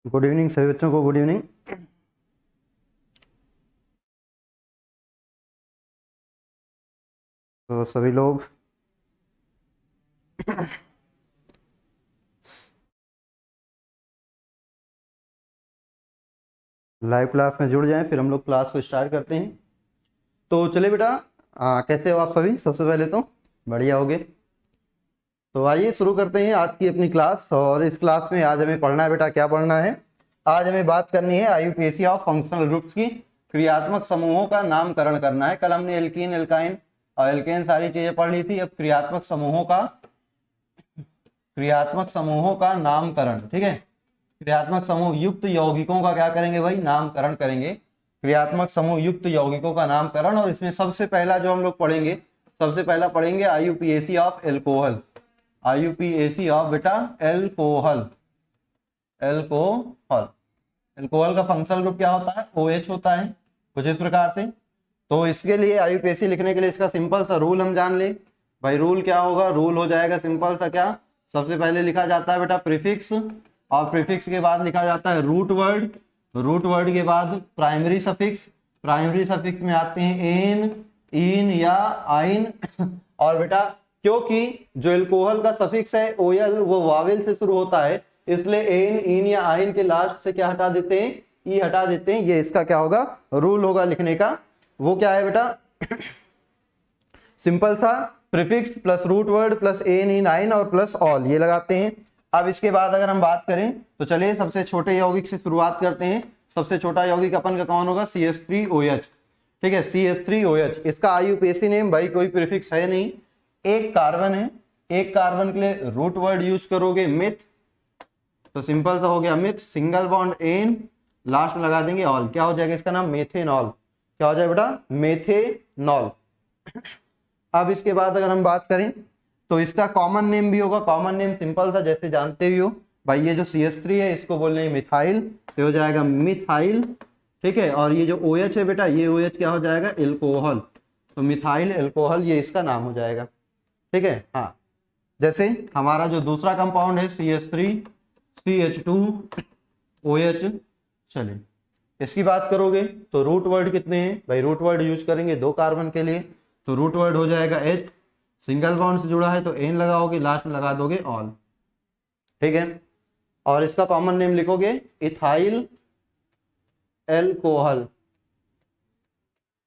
Good evening सभी बच्चों को, गुड इवनिंग। तो सभी लोग लाइव क्लास में जुड़ जाएं, फिर हम लोग क्लास को स्टार्ट करते हैं। तो चलिए बेटा, कैसे हो आप सभी? सबसे पहले तो बढ़िया होगे। तो आइए शुरू करते हैं आज की अपनी क्लास। और इस क्लास में आज हमें पढ़ना है बेटा, क्या पढ़ना है? आज हमें बात करनी है आईयूपीएसी ऑफ फंक्शनल ग्रुप्स की। क्रियात्मक समूहों का नामकरण करना है। कल हमने एल्कीन, एल्काइन और एल्केन सारी चीजें पढ़ ली थी। अब क्रियात्मक समूहों का नामकरण, ठीक है। क्रियात्मक समूह युक्त यौगिकों का क्या करेंगे भाई? नामकरण करेंगे। क्रियात्मक समूह युक्त यौगिकों का नामकरण। और इसमें सबसे पहला जो हम लोग पढ़ेंगे, सबसे पहला पढ़ेंगे IUPAC of alcohol. IUPAC of बेटा एल्कोहल। एल्कोहल का फंक्शनल ग्रुप क्या होता है? OH होता है, कुछ इस प्रकार से। तो इसके लिए आईयूपीएसी लिखने के लिए इसका सिंपल सा रूल हम जान ले भाई। रूल क्या होगा? रूल हो जाएगा सिंपल सा, क्या? सबसे पहले लिखा जाता है बेटा प्रीफिक्स, और प्रीफिक्स के बाद लिखा जाता है रूट वर्ड। रूट वर्ड के बाद प्राइमरी सफिक्स। प्राइमरी सफिक्स में आते हैं एन, इन या आइन। और बेटा क्योंकि जो एल्कोहल का सफिक्स है ओएल, वो वावेल से शुरू होता है, इसलिए एन, इन या आइन के लास्ट से क्या हटा देते हैं? ई हटा देते हैं। ये इसका क्या होगा? रूल होगा लिखने का। वो क्या है बेटा? सिंपल सा prefix plus root word plus en, in, आइन और प्लस ऑल, ये लगाते हैं। अब इसके बाद अगर हम बात करें तो चलिए सबसे छोटे यौगिक से शुरुआत करते हैं। सबसे छोटा यौगिक अपन का कौन होगा? CH3OH, ठीक है। CH3OH, इसका आईयूपीएसी नेम भाई कोई प्रीफिक्स है नहीं, एक कार्बन है। एक कार्बन के लिए रूट वर्ड यूज करोगे मिथ, तो सिंपल सा हो गया meth. Single bond an, last में लगा देंगे ऑल, क्या हो जाएगा इसका नाम? मेथेनॉल। क्या हो जाएगा बेटा? मेथेनॉल। अब इसके बाद अगर हम बात करें तो इसका कॉमन नेम भी होगा। कॉमन नेम सिंपल सा, जैसे जानते ही हो भाई, ये जो CH3 है इसको बोल रहे हैं मिथाइल, तो हो जाएगा मिथाइल, ठीक है। और ये जो OH है बेटा, ये OH क्या हो जाएगा? एल्कोहल। तो मिथाइल एल्कोहल, ये इसका नाम हो जाएगा, ठीक है। हाँ, जैसे हमारा जो दूसरा कंपाउंड है CH3CH2OH, चलिए इसकी बात करोगे तो रूट वर्ड कितने हैं भाई? रूट वर्ड यूज करेंगे 2 कार्बन के लिए, तो रूट वर्ड हो जाएगा H। सिंगल बॉन्ड से जुड़ा है तो एन लगाओगे, लास्ट में लगा दोगे ऑल, ठीक है। और इसका कॉमन नेम लिखोगे इथाइल एल्कोहल।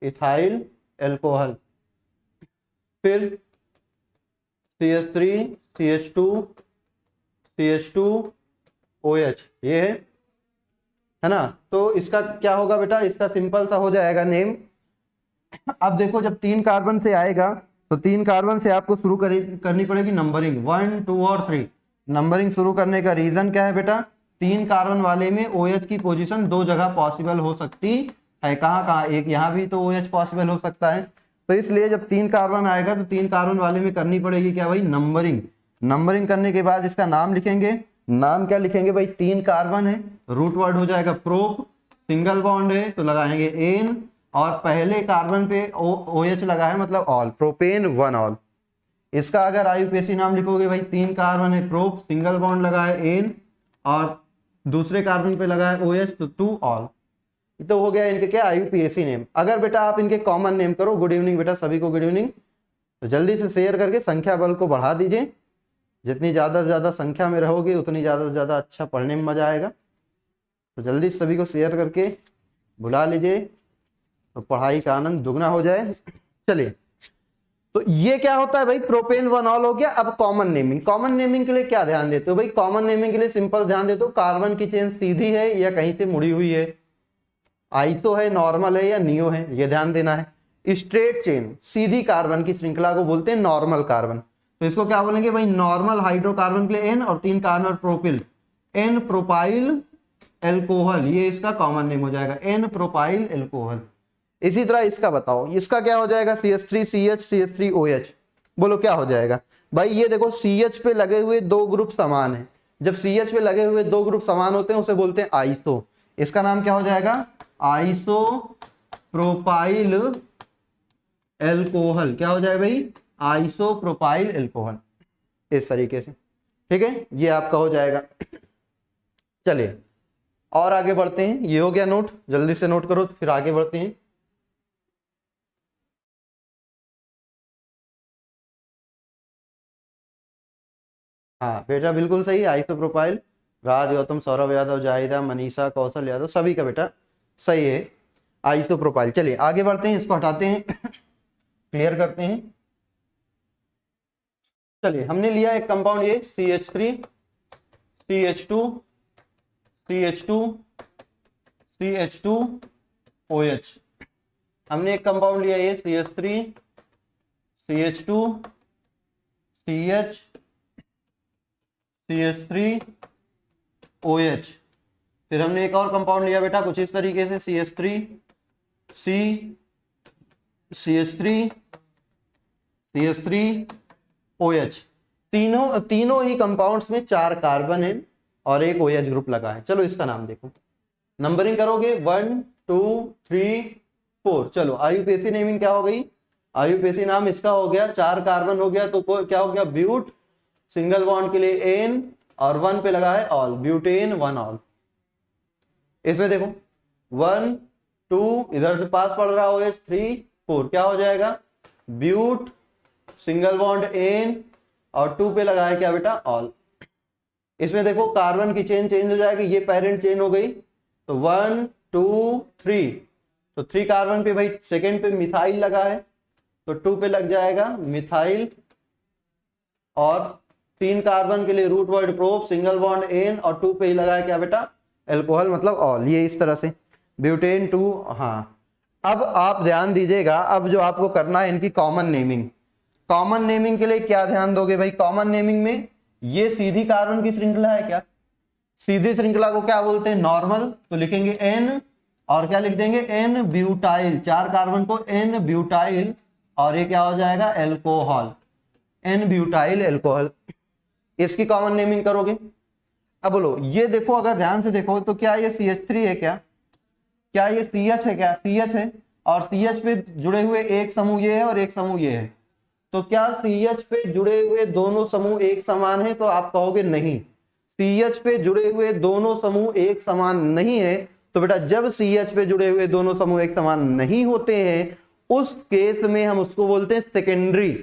Ethyl alcohol. फिर CH3 CH2 CH2OH, ये है ना। तो इसका क्या होगा बेटा? इसका सिंपल सा हो जाएगा नेम। अब देखो, जब 3 कार्बन से आएगा तो 3 कार्बन से आपको शुरू करनी पड़ेगी नंबरिंग, 1, 2 और 3। नंबरिंग शुरू करने का रीजन क्या है बेटा? 3 कार्बन वाले में OH की पोजीशन 2 जगह पॉसिबल हो सकती है। कहाँ कहाँ? एक यहाँ भी तो OH पॉसिबल हो सकता है। तो इसलिए जब 3 कार्बन आएगा तो 3 कार्बन वाले में करनी पड़ेगी क्या भाई? नंबरिंग। नंबरिंग करने के बाद इसका नाम लिखेंगे। नाम क्या लिखेंगे भाई? 3 कार्बन है, रूट वर्ड हो जाएगा प्रोप। सिंगल बॉन्ड है तो लगाएंगे एन, और पहले कार्बन पे OH लगा है मतलब ऑल, प्रोपेन 1 ऑल। इसका अगर आईयूपीएसी नाम लिखोगे भाई, 3 कार्बन है प्रोप, सिंगल बॉन्ड लगा है एन, और दूसरे कार्बन पे लगा है OH, तो 2 ऑल। तो हो गया इनके क्या? IUPAC name. अगर बेटा आप इनके कॉमन नेम करो, गुड इवनिंग बेटा सभी को, गुड इवनिंग। तो जल्दी से शेयर करके संख्या बल को बढ़ा दीजिए। जितनी ज़्यादा से ज़्यादा संख्या में रहोगे उतनी ज़्यादा से ज़्यादा अच्छा पढ़ने में मजा आएगा। तो जल्दी सभी को शेयर करके बुला लीजिए, तो पढ़ाई का आनंद दुगना हो जाए। चलिए, तो ये क्या होता है भाई? प्रोपेन 1 ऑल हो गया। अब कॉमन नेमिंग। कॉमन नेमिंग के लिए क्या ध्यान देते हो भाई? कॉमन नेमिंग के लिए सिंपल ध्यान देते हो, कार्बन की चेन सीधी है या कहीं से मुड़ी हुई है, आइसो है, नॉर्मल है या नियो है, ये ध्यान देना है। स्ट्रेट चेन, सीधी कार्बन की श्रृंखला को बोलते हैं नॉर्मल कार्बन। तो इसको क्या बोलेंगे भाई? नॉर्मल हाइड्रोकार्बन के लिए N और 3 carbon propyl, N propyl alcohol, ये इसका कॉमन नेम हो जाएगा, N प्रोपाइल एल्कोहल। इसी तरह इसका बताओ, इसका क्या हो जाएगा? CH3CH CH3OH, बोलो क्या हो जाएगा भाई? ये देखो CH पे लगे हुए 2 ग्रुप समान है। जब CH पे लगे हुए 2 ग्रुप समान होते हैं उसे बोलते हैं आइसो। इसका नाम क्या हो जाएगा? Iso propyl alcohol. क्या हो जाएगा भाई? आइसो प्रोपाइल एल्कोहल, इस तरीके से, ठीक है। ये आपका हो जाएगा। चलिए और आगे बढ़ते हैं, ये हो गया नोट, जल्दी से नोट करो फिर आगे बढ़ते हैं। हाँ बेटा बिल्कुल सही, आइसोप्रोपाइल, राज, गौतम, सौरभ यादव, जाहिदा, मनीषा, कौशल यादव, सभी का बेटा सही है आइसोप्रोपाइल। चलिए आगे बढ़ते हैं, इसको हटाते हैं क्लियर करते हैं। चलिए हमने लिया एक कंपाउंड ये CH3 CH2 CH2 CH2 OH। हमने एक कंपाउंड लिया ये CH3 CH2 CH CH3 OH। फिर हमने एक और कंपाउंड लिया बेटा कुछ इस तरीके से CH3 C CH3 CH3 OH। तीनों ही कंपाउंड्स में 4 कार्बन है और एक OH ग्रुप लगा है। चलो इसका नाम देखो, नंबरिंग करोगे 1 2 3 4। चलो आईयूपीएसी नेमिंग क्या हो गई, आईयूपीएसी नाम इसका हो गया, 4 कार्बन हो गया तो क्या हो गया, ब्यूट, सिंगल बॉन्ड के लिए एन और 1 पे लगा है ऑल, ब्यूटेन 1 ऑल। इसमें देखो 1 2 इधर से पास पड़ रहा OH 3 4, क्या हो जाएगा, ब्यूट, सिंगल बॉन्ड एन और 2 पे लगा है क्या बेटा ऑल। इसमें देखो कार्बन की चेन चेंज हो जाएगी, ये पेरेंट चेन हो गई, तो 1 2 3, तो 3 कार्बन पे भाई सेकेंड पे मिथाइल लगा है तो 2 पे लग जाएगा मिथाइल, और 3 कार्बन के लिए root word prop, single bond an और 2 पे ही लगा है क्या बेटा एल्कोहल मतलब ऑल, ये इस तरह से ब्यूटेन 2। हाँ अब आप ध्यान दीजिएगा, अब जो आपको करना है इनकी कॉमन नेमिंग। कॉमन नेमिंग के लिए क्या ध्यान दोगे भाई, कॉमन नेमिंग में ये सीधी कार्बन की श्रृंखला है क्या, सीधी श्रृंखला को क्या बोलते हैं नॉर्मल, तो लिखेंगे एन और क्या लिख देंगे एन ब्यूटाइल, 4 कार्बन को एन ब्यूटाइल और ये क्या हो जाएगा एल्कोहल, एन ब्यूटाइल एल्कोहल। इसकी कॉमन नेमिंग करोगे। अब बोलो ये देखो, अगर ध्यान से देखो तो क्या ये CH3 है क्या ये CH है, क्या CH है, और CH पे जुड़े हुए एक समूह ये है और एक समूह ये है, तो क्या CH पे जुड़े हुए दोनों समूह एक समान है, तो आप कहोगे नहीं, CH पे जुड़े हुए दोनों समूह एक समान नहीं है। तो बेटा जब CH पे जुड़े हुए दोनों समूह एक समान नहीं होते हैं उस केस में हम उसको बोलते हैं सेकेंडरी।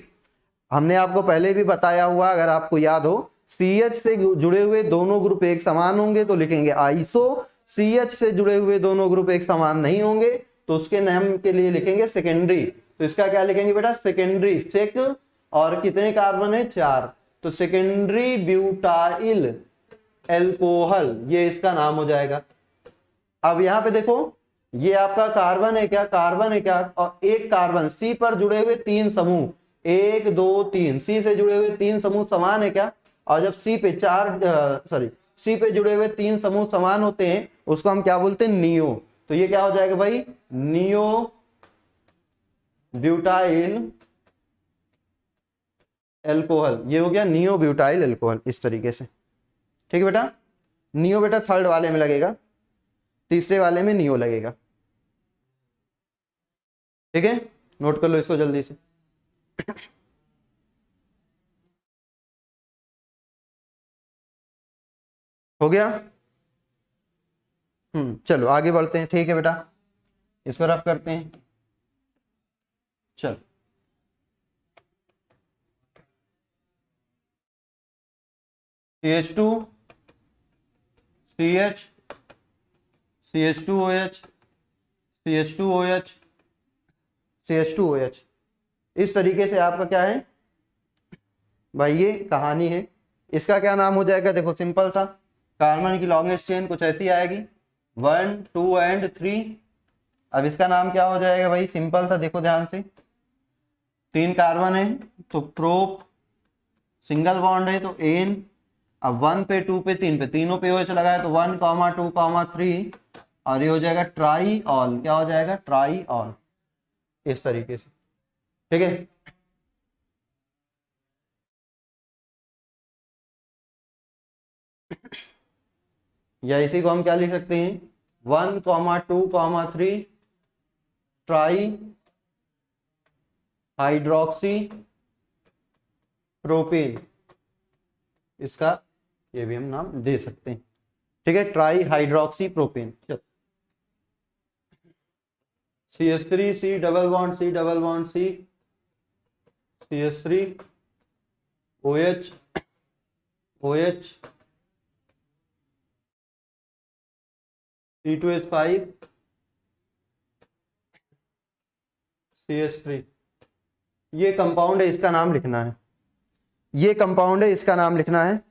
हमने आपको पहले भी बताया हुआ, अगर आपको याद हो, CH से जुड़े हुए दोनों ग्रुप एक समान होंगे तो लिखेंगे आइसो, CH से जुड़े हुए दोनों ग्रुप एक समान नहीं होंगे तो उसके नाम के लिए लिखेंगे सेकेंडरी। तो इसका क्या लिखेंगे बेटा सेकेंडरी, सेक और कितने कार्बन है 4, तो सेकेंडरी ब्यूटाइल एल्कोहल, ये इसका नाम हो जाएगा। अब यहां पे देखो ये आपका कार्बन है क्या, कार्बन है क्या, और एक कार्बन C पर जुड़े हुए 3 समूह 1 2 3, C से जुड़े हुए 3 समूह समान है क्या, और जब C पे जुड़े हुए 3 समूह समान होते हैं उसको हम क्या बोलते हैं नियो, तो ये क्या हो जाएगा भाई नियो ब्यूटाइल एल्कोहल, ये हो गया नियो ब्यूटाइल एल्कोहल इस तरीके से। ठीक है बेटा, नियो बेटा थर्ड वाले में लगेगा, तीसरे वाले में नियो लगेगा। ठीक है, नोट कर लो इसको जल्दी से। हो गया, चलो आगे बढ़ते हैं। ठीक है बेटा, इसको रफ करते हैं। चलो CH2 CH CH2OH CH2OH CH2OH, इस तरीके से आपका क्या है भाई ये कहानी है। इसका क्या नाम हो जाएगा, देखो सिंपल सा, कार्बन की लॉन्गेस्ट चेन कुछ ऐसी आएगी 1 2 एंड 3। अब इसका नाम क्या हो जाएगा भाई, सिंपल सा, देखो ध्यान से, 3 कार्बन है तो प्रोप, सिंगल बॉन्ड है तो एन, अब 1 पे 2 पे 3 पे तीनों पे OH लगा है तो 1 2 3 और ये हो जाएगा ट्राई ऑल, क्या हो जाएगा ट्राई ऑल, इस तरीके से। ठीक है, या इसी को हम क्या लिख सकते हैं 1 2 3 ट्राई हाइड्रोक्सी प्रोपेन, इसका ये भी हम नाम दे सकते हैं। ठीक है, try hydroxy propane. CH3 C double bond C double bond C CH3 OH OH C2H5 CH3। ये कंपाउंड है, इसका नाम लिखना है। ये कंपाउंड है, इसका नाम लिखना है।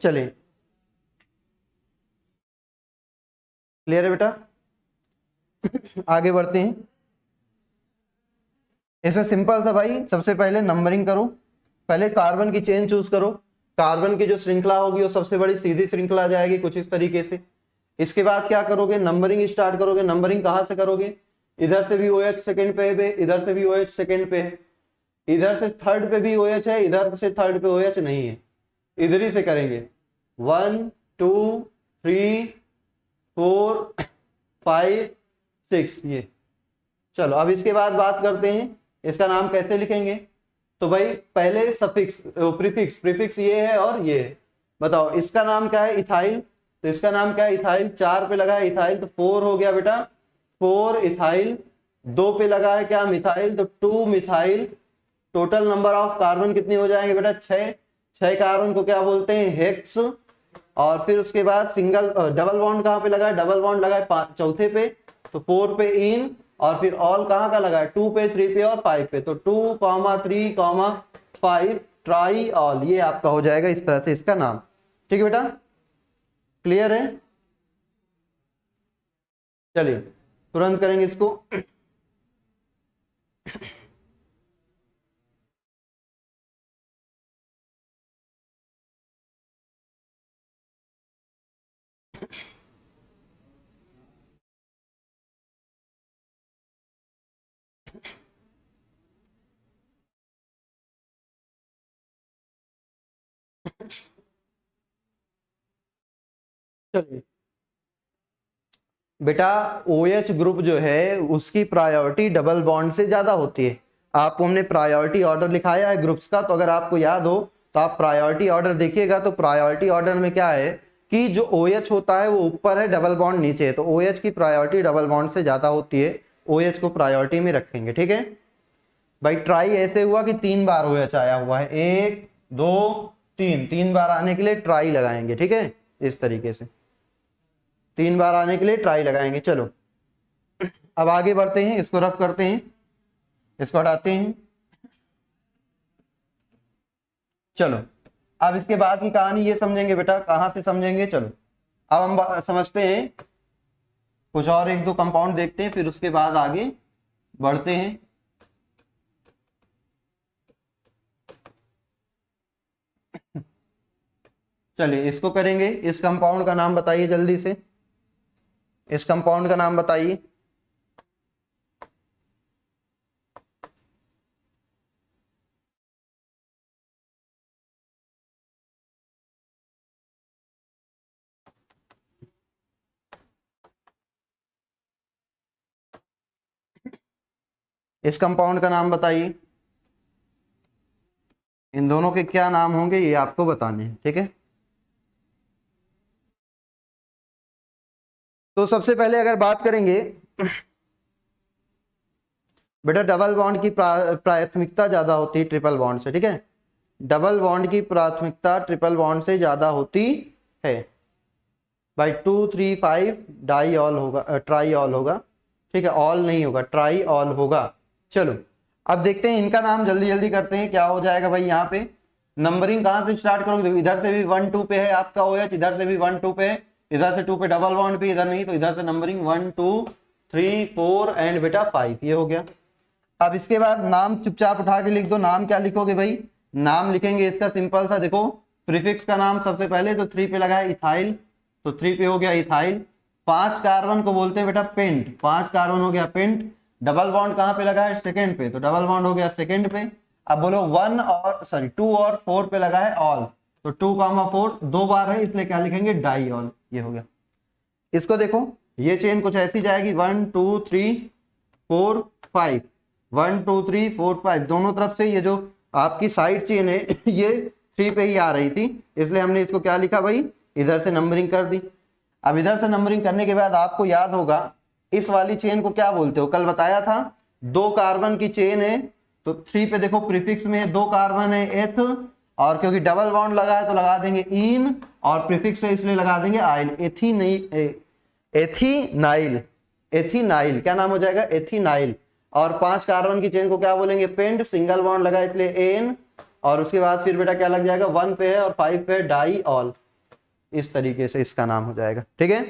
चलिए, क्लियर है बेटा? आगे बढ़ते हैं। इसमें सिंपल था भाई, सबसे पहले नंबरिंग करो। पहले कार्बन की चेन चूज करो। कार्बन की जो श्रृंखला होगी वो सबसे बड़ी सीधी श्रृंखला जाएगी कुछ इस तरीके से। इसके बाद क्या करोगे, नंबरिंग स्टार्ट करोगे। नंबरिंग कहां से करोगे, इधर से भी OH सेकंड पे है, इधर से भी OH सेकंड पे है, इधर से थर्ड पे भी OH है, इधर से थर्ड पे OH नहीं है, इधर ही से करेंगे। 1 2 3 4 5 6 ये। चलो अब इसके बाद बात करते हैं इसका नाम कैसे लिखेंगे। तो भाई पहले सफिक्स प्रीफिक्स, प्रीफिक्स ये है और ये है। बताओ इसका नाम क्या है, इथाइल। तो इसका नाम क्या है, इथाइल। 4 पे लगा है इथाइल तो 4 हो गया बेटा, 4 इथाइल। 2 पे लगा है क्या, मिथाइल, तो 2 methyl. Total number of carbon कितने हो जाएंगे बेटा, 6। 6 कार्बन को क्या बोलते हैं, हेक्स। और फिर उसके बाद सिंगल डबल बॉन्ड कहाँ पे लगा है, डबल बॉन्ड लगा है चौथे पे, तो 4 पे इन। और फिर ऑल कहाँ का लगा है, 2 पे, 3 पे और 5 पे, तो 2, 3, 5 ट्राई ऑल। ये आपका हो जाएगा इस तरह से इसका नाम। ठीक है बेटा, क्लियर है? चलिए तुरंत करेंगे इसको। चलिए बेटा, OH ग्रुप जो है उसकी प्रायोरिटी डबल बॉन्ड से ज्यादा होती है। आपको हमने प्रायोरिटी ऑर्डर लिखाया है ग्रुप्स का, तो अगर आपको याद हो तो आप प्रायोरिटी ऑर्डर देखिएगा। तो प्रायोरिटी ऑर्डर में क्या है कि जो OH होता है वो ऊपर है, डबल बॉन्ड नीचे है, तो OH की प्रायोरिटी डबल बॉन्ड से ज्यादा होती है। OH को प्रायोरिटी में रखेंगे। ठीक है भाई, ट्राई ऐसे हुआ कि 3 बार OH आया हुआ है, 1 2 3, 3 बार आने के लिए ट्राई लगाएंगे। ठीक है, इस तरीके से 3 बार आने के लिए ट्राई लगाएंगे। चलो अब आगे बढ़ते हैं, इसको रफ करते हैं, इसको हटाते हैं। चलो अब इसके बाद की कहानी ये समझेंगे बेटा, कहां से समझेंगे। चलो अब हम समझते हैं कुछ और 1-2 कंपाउंड देखते हैं, फिर उसके बाद आगे बढ़ते हैं। चलिए इसको करेंगे। इस कंपाउंड का नाम बताइए जल्दी से, इस कंपाउंड का नाम बताइए। इस कंपाउंड का नाम बताइए। इन दोनों के क्या नाम होंगे ये आपको बताने हैं। ठीक है, तो सबसे पहले अगर बात करेंगे बेटा, डबल बॉन्ड की प्राथमिकता ज्यादा होती है ट्रिपल बॉन्ड से। ठीक है, डबल बॉन्ड की प्राथमिकता ट्रिपल बॉन्ड से ज्यादा होती है। भाई 2 3 5 डाई ऑल होगा, ट्राई ऑल होगा। ठीक है, ऑल नहीं होगा, ट्राई ऑल होगा। चलो अब देखते हैं इनका नाम, जल्दी जल्दी करते हैं क्या हो जाएगा भाई। यहाँ पे नंबरिंग कहाँ से स्टार्ट करोगे, देखो इधर से भी 1 2 पे है आपका OH, इधर से भी 1 2 पे है, इधर से 2 पे डबल बॉन्ड पे, इधर नहीं, तो इधर से नंबरिंग 1 2 3 4 एंड बेटा 5, ये हो गया। अब इसके बाद नाम चुपचाप उठा के लिख दो। नाम क्या लिखोगे भाई, नाम लिखेंगे इसका सिंपल सा, देखो प्रीफिक्स का नाम सबसे पहले तो 3 पे लगा है इथाइल, तो 3 पे हो गया इथाइल। 5 कार्बन को बोलते हैं बेटा पेंट, 5 कार्बन हो गया पेंट। डबल बॉन्ड कहाँ पे लगा है, सेकंड पे, तो डबल बॉन्ड हो गया सेकंड पे। अब बोलो 2 और 4 पे लगा है ऑल, तो 2,4 दो बार है इसलिए क्या लिखेंगे, डाई ऑल, ये हो गया। इसको देखो, ये चेन कुछ ऐसी जाएगी 1 2 3 4 5, 1 2 3 4 5 दोनों तरफ से ये जो आपकी साइड चेन है ये 3 पे ही आ रही थी, इसलिए हमने इसको क्या लिखा भाई, इधर से नंबरिंग कर दी। अब इधर से नंबरिंग करने के बाद आपको याद होगा इस वाली चेन को क्या बोलते हो, कल बताया था 2 कार्बन की चेन है, तो 3 पे देखो प्रीफिक्स में 2 कार्बन है एथ, और क्योंकि डबल बॉन्ड लगा है तो लगा देंगे इन, और प्रीफिक्स है इसलिए लगा देंगे आइल, एथीनाइल, एथीनाइल क्या नाम हो जाएगा, एथीनाइल। और 5 कार्बन की चेन को क्या बोलेंगे, पेंट, सिंगल बॉन्ड लगा इसलिए एन, और उसके बाद फिर बेटा क्या लग जाएगा, 1 पे है और 5 पे है, डाई ऑल। इस तरीके से इसका नाम हो जाएगा। ठीक है,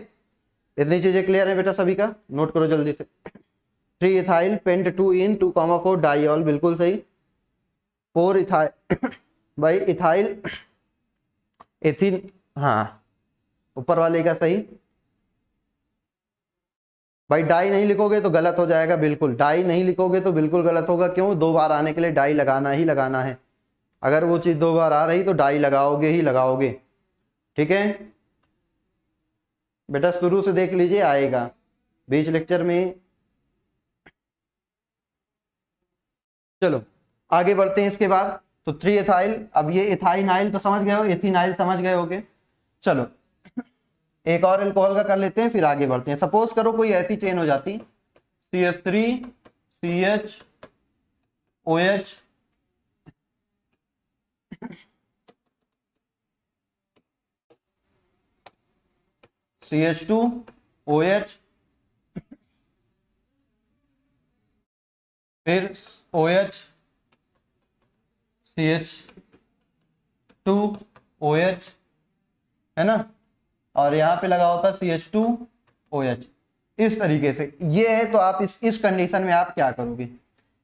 इतनी चीजें क्लियर है बेटा सभी का, नोट करो जल्दी से। 3 इथाइल पेंट 2 इन 2,4 डाई ऑल, बिल्कुल सही। 4 इथाइल भाई इथाइल एथिन, हाँ ऊपर वाले का सही भाई। डाई नहीं लिखोगे तो गलत हो जाएगा, बिल्कुल डाई नहीं लिखोगे तो बिल्कुल गलत होगा। क्यों, 2 बार आने के लिए डाई लगाना ही लगाना है, अगर वो चीज 2 बार आ रही तो डाई लगाओगे ही लगाओगे। ठीक है बेटा, शुरू से देख लीजिए आएगा बीच लेक्चर में। चलो आगे बढ़ते हैं इसके बाद। तो 3 इथाइल, अब ये इथाइनाइल तो समझ गए हो, एथिनाइल समझ गए होगे। चलो एक और एल्कोहल का कर लेते हैं फिर आगे बढ़ते हैं। सपोज करो कोई ऐसी चेन हो जाती CH3 CHOH CH2OH फिर OH CH2OH है ना, और यहाँ पे लगा होता CH2OH। इस तरीके से ये है, तो आप इस कंडीशन में आप क्या करोगे,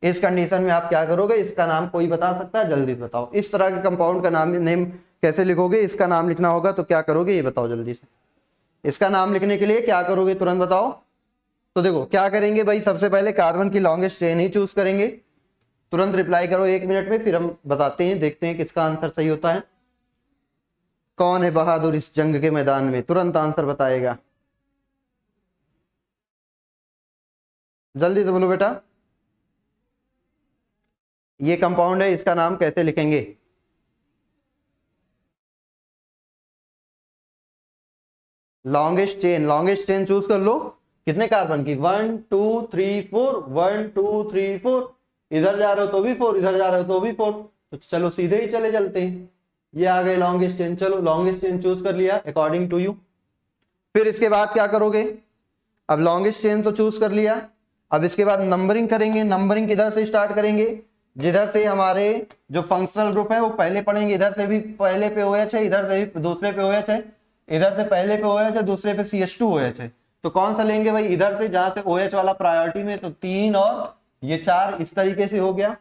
इस कंडीशन में आप क्या करोगे, इसका नाम कोई बता सकता है, जल्दी बताओ। इस तरह के कंपाउंड का नाम नेम कैसे लिखोगे, इसका नाम लिखना होगा तो क्या करोगे ये बताओ जल्दी से। इसका नाम लिखने के लिए क्या करोगे तुरंत बताओ। तो देखो क्या करेंगे भाई, सबसे पहले कार्बन की लॉन्गेस्ट चेन ही चूज करेंगे। तुरंत रिप्लाई करो 1 मिनट में, फिर हम बताते हैं, देखते हैं किसका आंसर सही होता है। कौन है बहादुर इस जंग के मैदान में, तुरंत आंसर बताएगा, जल्दी से बोलो बेटा। ये कंपाउंड है, इसका नाम कैसे लिखेंगे। लॉन्गेस्ट चेन चूज कर लो। कितने कार्बन की, 1 2 3 4, 1 2 3 4, इधर जा रहे हो तो भी 4, इधर जा रहे हो तो भी 4, तो चलो सीधे ही चले चलते हैं। ये आ गए लॉन्गेस्ट चेन, चलो लॉन्गेस्ट चेन चूज कर लिया अकॉर्डिंग टू यू। फिर इसके बाद क्या करोगे, अब लॉन्गेस्ट चेन तो चूज कर लिया, अब इसके बाद नंबरिंग करेंगे। नंबरिंग किधर से स्टार्ट करेंगे, जिधर से हमारे जो फंक्शनल ग्रुप है वो पहले पढ़ेंगे। इधर से भी पहले पे OH है, इधर से भी दूसरे पे OH है, इधर से पहले पे OH है, दूसरे पे CH2OH है, तो कौन सा लेंगे भाई, इधर से जहां से OH वाला प्रायोरिटी में, तो 3 और ये 4, इस तरीके से हो गया।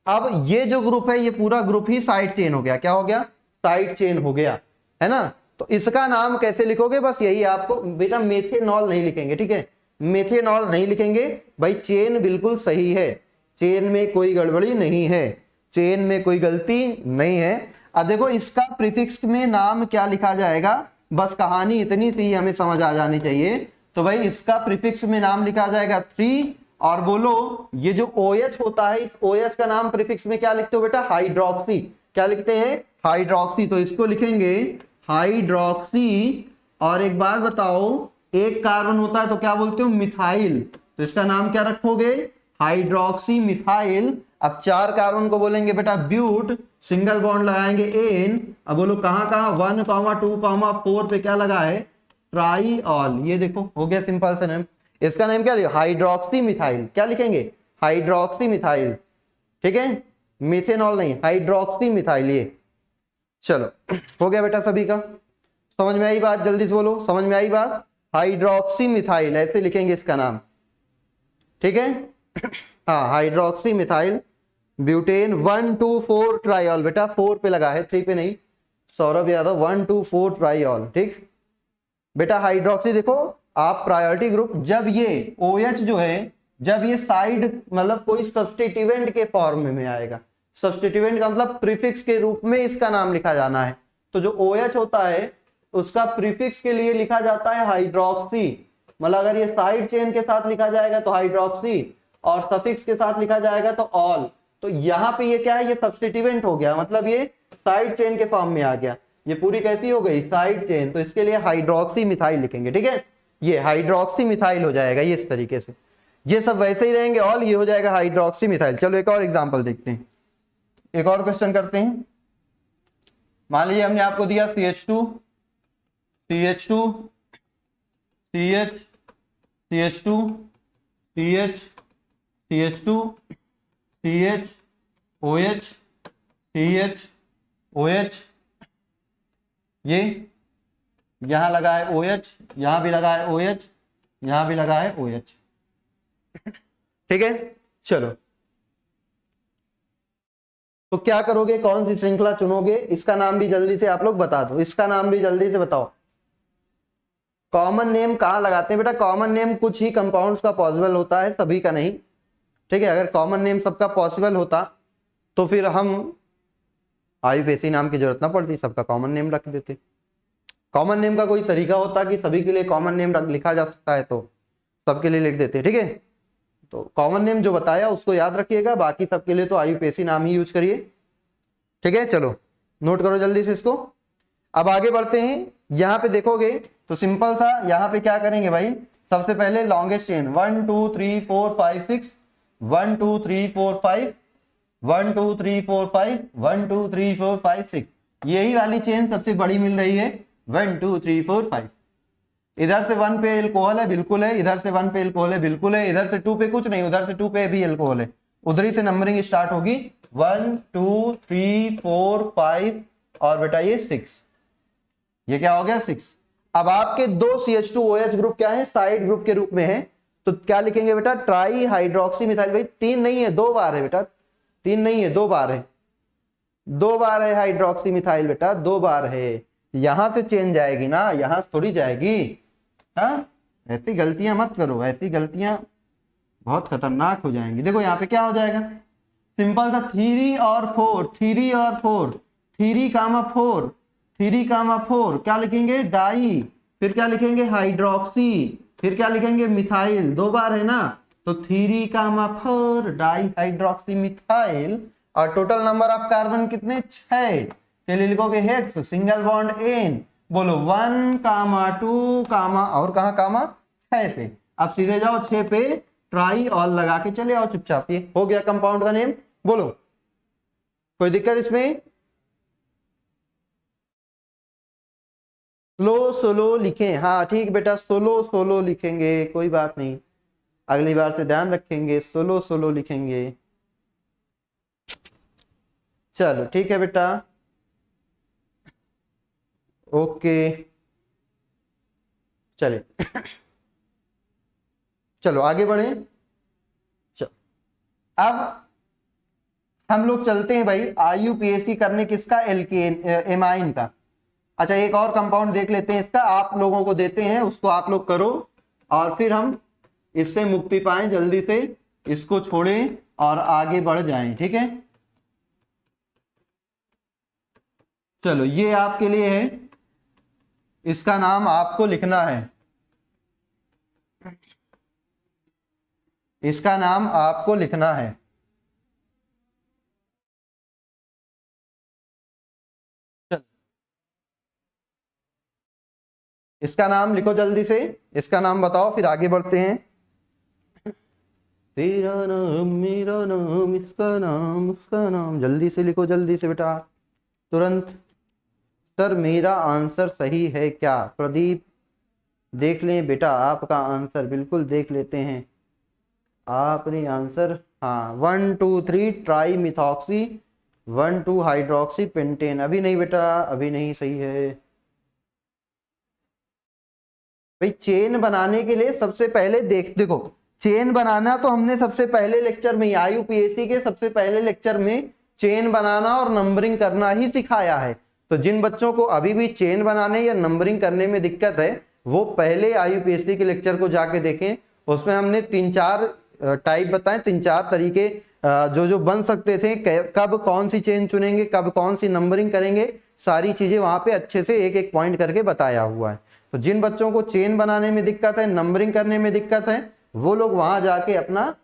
अब ये जो ग्रुप है ये पूरा ग्रुप ही साइड चेन हो गया, क्या हो गया, साइड चेन हो गया, है ना। तो इसका नाम कैसे लिखोगे, बस यही आपको बेटा, मेथेनॉल नहीं लिखेंगे, ठीक है, मेथेनॉल नहीं लिखेंगे भाई। चेन बिल्कुल सही है, चेन में कोई गड़बड़ी नहीं है, चेन में कोई गलती नहीं है। अब देखो इसका प्रीफिक्स में नाम क्या लिखा जाएगा, बस कहानी इतनी सी हमें समझ आ जानी चाहिए। तो भाई इसका प्रीफिक्स में नाम लिखा जाएगा 3, और बोलो ये जो OH होता है, इस OH का नाम प्रीफिक्स में क्या लिखते हो बेटा, हाइड्रोक्सी। क्या लिखते हैं, हाइड्रोक्सी, तो इसको लिखेंगे हाइड्रोक्सी। और एक बात बताओ, एक कार्बन होता है तो क्या बोलते हो, मिथाइल, तो इसका नाम क्या रखोगे, हाइड्रोक्सी मिथाइल। अब 4 कार्बन को बोलेंगे बेटा ब्यूट, सिंगल बॉन्ड लगाएंगे एन। अब बोलो कहां कहां, 1, 2, 4 पे क्या लगा है, ट्राईऑल। ये देखो हो गया सिंपल सा नेम। इसका नेम क्या लिखा, हाइड्रोक्सी मिथाइल। क्या लिखेंगे, हाइड्रोक्सी मिथाइल, ठीक है, मिथेनॉल नहीं, हाइड्रोक्सी मिथाइल। ये चलो हो गया बेटा सभी का, समझ में आई बात, जल्दी से बोलो समझ में आई बात। हाइड्रोक्सी मिथाइल ऐसे लिखेंगे इसका नाम, ठीक है। हाँ हाइड्रोक्सी मिथाइल ब्यूटेन 1 2 4 ट्राईऑल, बेटा 4 पे लगा है, 3 पे नहीं, सौरभ यादव 1 2 4 ट्राईऑल, ठीक बेटा। हाइड्रोक्सी देखो आप प्रायोरिटी ग्रुप, जब ये OH जो है जब ये साइड मतलब कोई सब्स्टिट्यूएंट के फॉर्म में आएगा। सब्स्टिट्यूएंट का मतलब प्रीफिक्स के रूप में इसका नाम लिखा जाना है। तो जो OH होता है उसका प्रीफिक्स के लिए लिखा जाता है हाइड्रोक्सी। मतलब अगर ये साइड चेन के साथ लिखा जाएगा तो हाइड्रोक्सी, और सफिक्स के साथ लिखा जाएगा तो ऑल। तो यहाँ पे ये क्या है, ये सब्स्टिट्यूएंट हो गया, मतलब ये साइड चेन के फॉर्म में आ गया। ये पूरी कैसी हो गई, साइड चेन। तो इसके लिए हाइड्रोक्सी मिथाइल लिखेंगे, ठीक है। ये हाइड्रोक्सी मिथाइल हो जाएगा ये इस तरीके से। ये सब वैसे ही रहेंगे ऑल, ये हो जाएगा हाइड्रोक्सी मिथाइल। चलो एक और एग्जांपल देखते हैं, एक और क्वेश्चन करते हैं। मान लीजिए हमने आपको दिया CH2 CH2 CH CH2 CH CH2 CH OH CH OH, ये यहां लगा है OH, यहां भी लगा है OH, यहां भी लगा है OH, ठीक है। चलो तो क्या करोगे, कौन सी श्रृंखला चुनोगे, इसका नाम भी जल्दी से आप लोग बता दो, इसका नाम भी जल्दी से बताओ। कॉमन नेम कहाँ लगाते हैं बेटा, कॉमन नेम कुछ ही कंपाउंड्स का पॉसिबल होता है, सभी का नहीं, ठीक है। अगर कॉमन नेम सबका पॉसिबल होता तो फिर हम आयुपेसी नाम की जरूरत ना पड़ती, सबका कॉमन नेम रख देते। कॉमन नेम का कोई तरीका होता कि सभी के लिए कॉमन नेम लिखा जा सकता है तो सबके लिए लिख देते, ठीक है। तो कॉमन नेम जो बताया उसको याद रखिएगा, बाकी सबके लिए तो आयुपेसी नाम ही यूज करिए, ठीक है। चलो नोट करो जल्दी से इसको। अब आगे बढ़ते हैं, यहां पे देखोगे तो सिंपल था, यहां पे क्या करेंगे भाई, सबसे पहले लॉन्गेस्ट चेन 1 2 3 4 5 6 1 2 3 4 5 1 2 3 4 5 1 2 3 4 5 6, यही वाली चेन सबसे बड़ी मिल रही है 1 2 3 4 5। इधर से 1 पे एल्कोहल है, बिल्कुल है, इधर से 1 पे एल्कोहल है, बिल्कुल है, इधर से 2 पे कुछ नहीं, उधर से 2 पे भी एल्कोहल है, उधर से नंबरिंग स्टार्ट होगी 1 2 3 4 5 और बेटा ये 6, ये क्या हो गया 6। अब आपके दो CH2OH ग्रुप क्या है, साइड ग्रुप के रूप में है, तो क्या लिखेंगे बेटा, ट्राई हाइड्रोक्सी मिथाइल। भाई 3 नहीं है 2 बार है बेटा, 3 नहीं है 2 बार है, 2 बार है हाइड्रोक्सी मिथाइल बेटा, 2 बार है। यहां से चेन जाएगी ना, यहां से थोड़ी जाएगी। हाँ ऐसी गलतियां मत करो, ऐसी गलतियां बहुत खतरनाक हो जाएंगी। देखो यहाँ पे क्या हो जाएगा, सिंपल था 3 और 4 3 और 4 3 कामा 4 3 कामा 4, क्या लिखेंगे डाई, फिर क्या लिखेंगे हाइड्रोक्सी, फिर क्या लिखेंगे मिथाइल, 2 बार है ना, तो 3 कामा 4 डाई हाइड्रोक्सी मिथाइल। और टोटल नंबर ऑफ कार्बन कितने 6, के लिए लिखोगे हेक्स, सिंगल बॉन्ड एन, बोलो 1 कामा 2 कामा और कहा कामा 6 पे। अब सीधे जाओ 6 पे ट्राई ऑल लगा के चले आओ चुपचाप, ये हो गया कंपाउंड का नेम। बोलो कोई दिक्कत इसमें, स्लो सोलो लिखें, हाँ ठीक बेटा सोलो सोलो लिखेंगे, कोई बात नहीं, अगली बार से ध्यान रखेंगे, सोलो सोलो लिखेंगे। चलो ठीक है बेटा, ओके चले चलो आगे बढ़े। चलो अब हम लोग चलते हैं भाई आईयूपीएसी करने किसका, एल्केन एमाइन का। अच्छा एक और कंपाउंड देख लेते हैं इसका, आप लोगों को देते हैं, उसको आप लोग करो और फिर हम इससे मुक्ति पाएं, जल्दी से इसको छोड़ें और आगे बढ़ जाएं, ठीक है। चलो ये आपके लिए है, इसका नाम आपको लिखना है, इसका नाम आपको लिखना है। चलो इसका नाम लिखो जल्दी से, इसका नाम बताओ फिर आगे बढ़ते हैं। तेरा नाम मेरा नाम, इसका नाम उसका नाम, जल्दी से लिखो, जल्दी से बेटा, तुरंत। सर मेरा आंसर सही है क्या, प्रदीप देख लें बेटा आपका आंसर, बिल्कुल देख लेते हैं आपने आंसर। हाँ 1 2 3 ट्राई मिथॉक्सी 1 2 हाइड्रोक्सी पेंटेन, अभी नहीं बेटा अभी नहीं सही है भाई। चेन बनाने के लिए सबसे पहले देखो चेन बनाना तो हमने सबसे पहले लेक्चर में, आईयूपीएसी के सबसे पहले लेक्चर में चेन बनाना और नंबरिंग करना ही सिखाया है। तो जिन बच्चों को अभी भी चेन बनाने या नंबरिंग करने में दिक्कत है वो पहले आईयूपीएसी के लेक्चर को जाके देखें, उसमें हमने 3-4 टाइप बताएं, 3-4 तरीके जो जो बन सकते थे, कब कौन सी चेन चुनेंगे, कब कौन सी नंबरिंग करेंगे, सारी चीजें वहां पे अच्छे से एक एक पॉइंट करके बताया हुआ है। तो जिन बच्चों को चेन बनाने में दिक्कत है, नंबरिंग करने में दिक्कत है, वो लोग वहां जाके अपना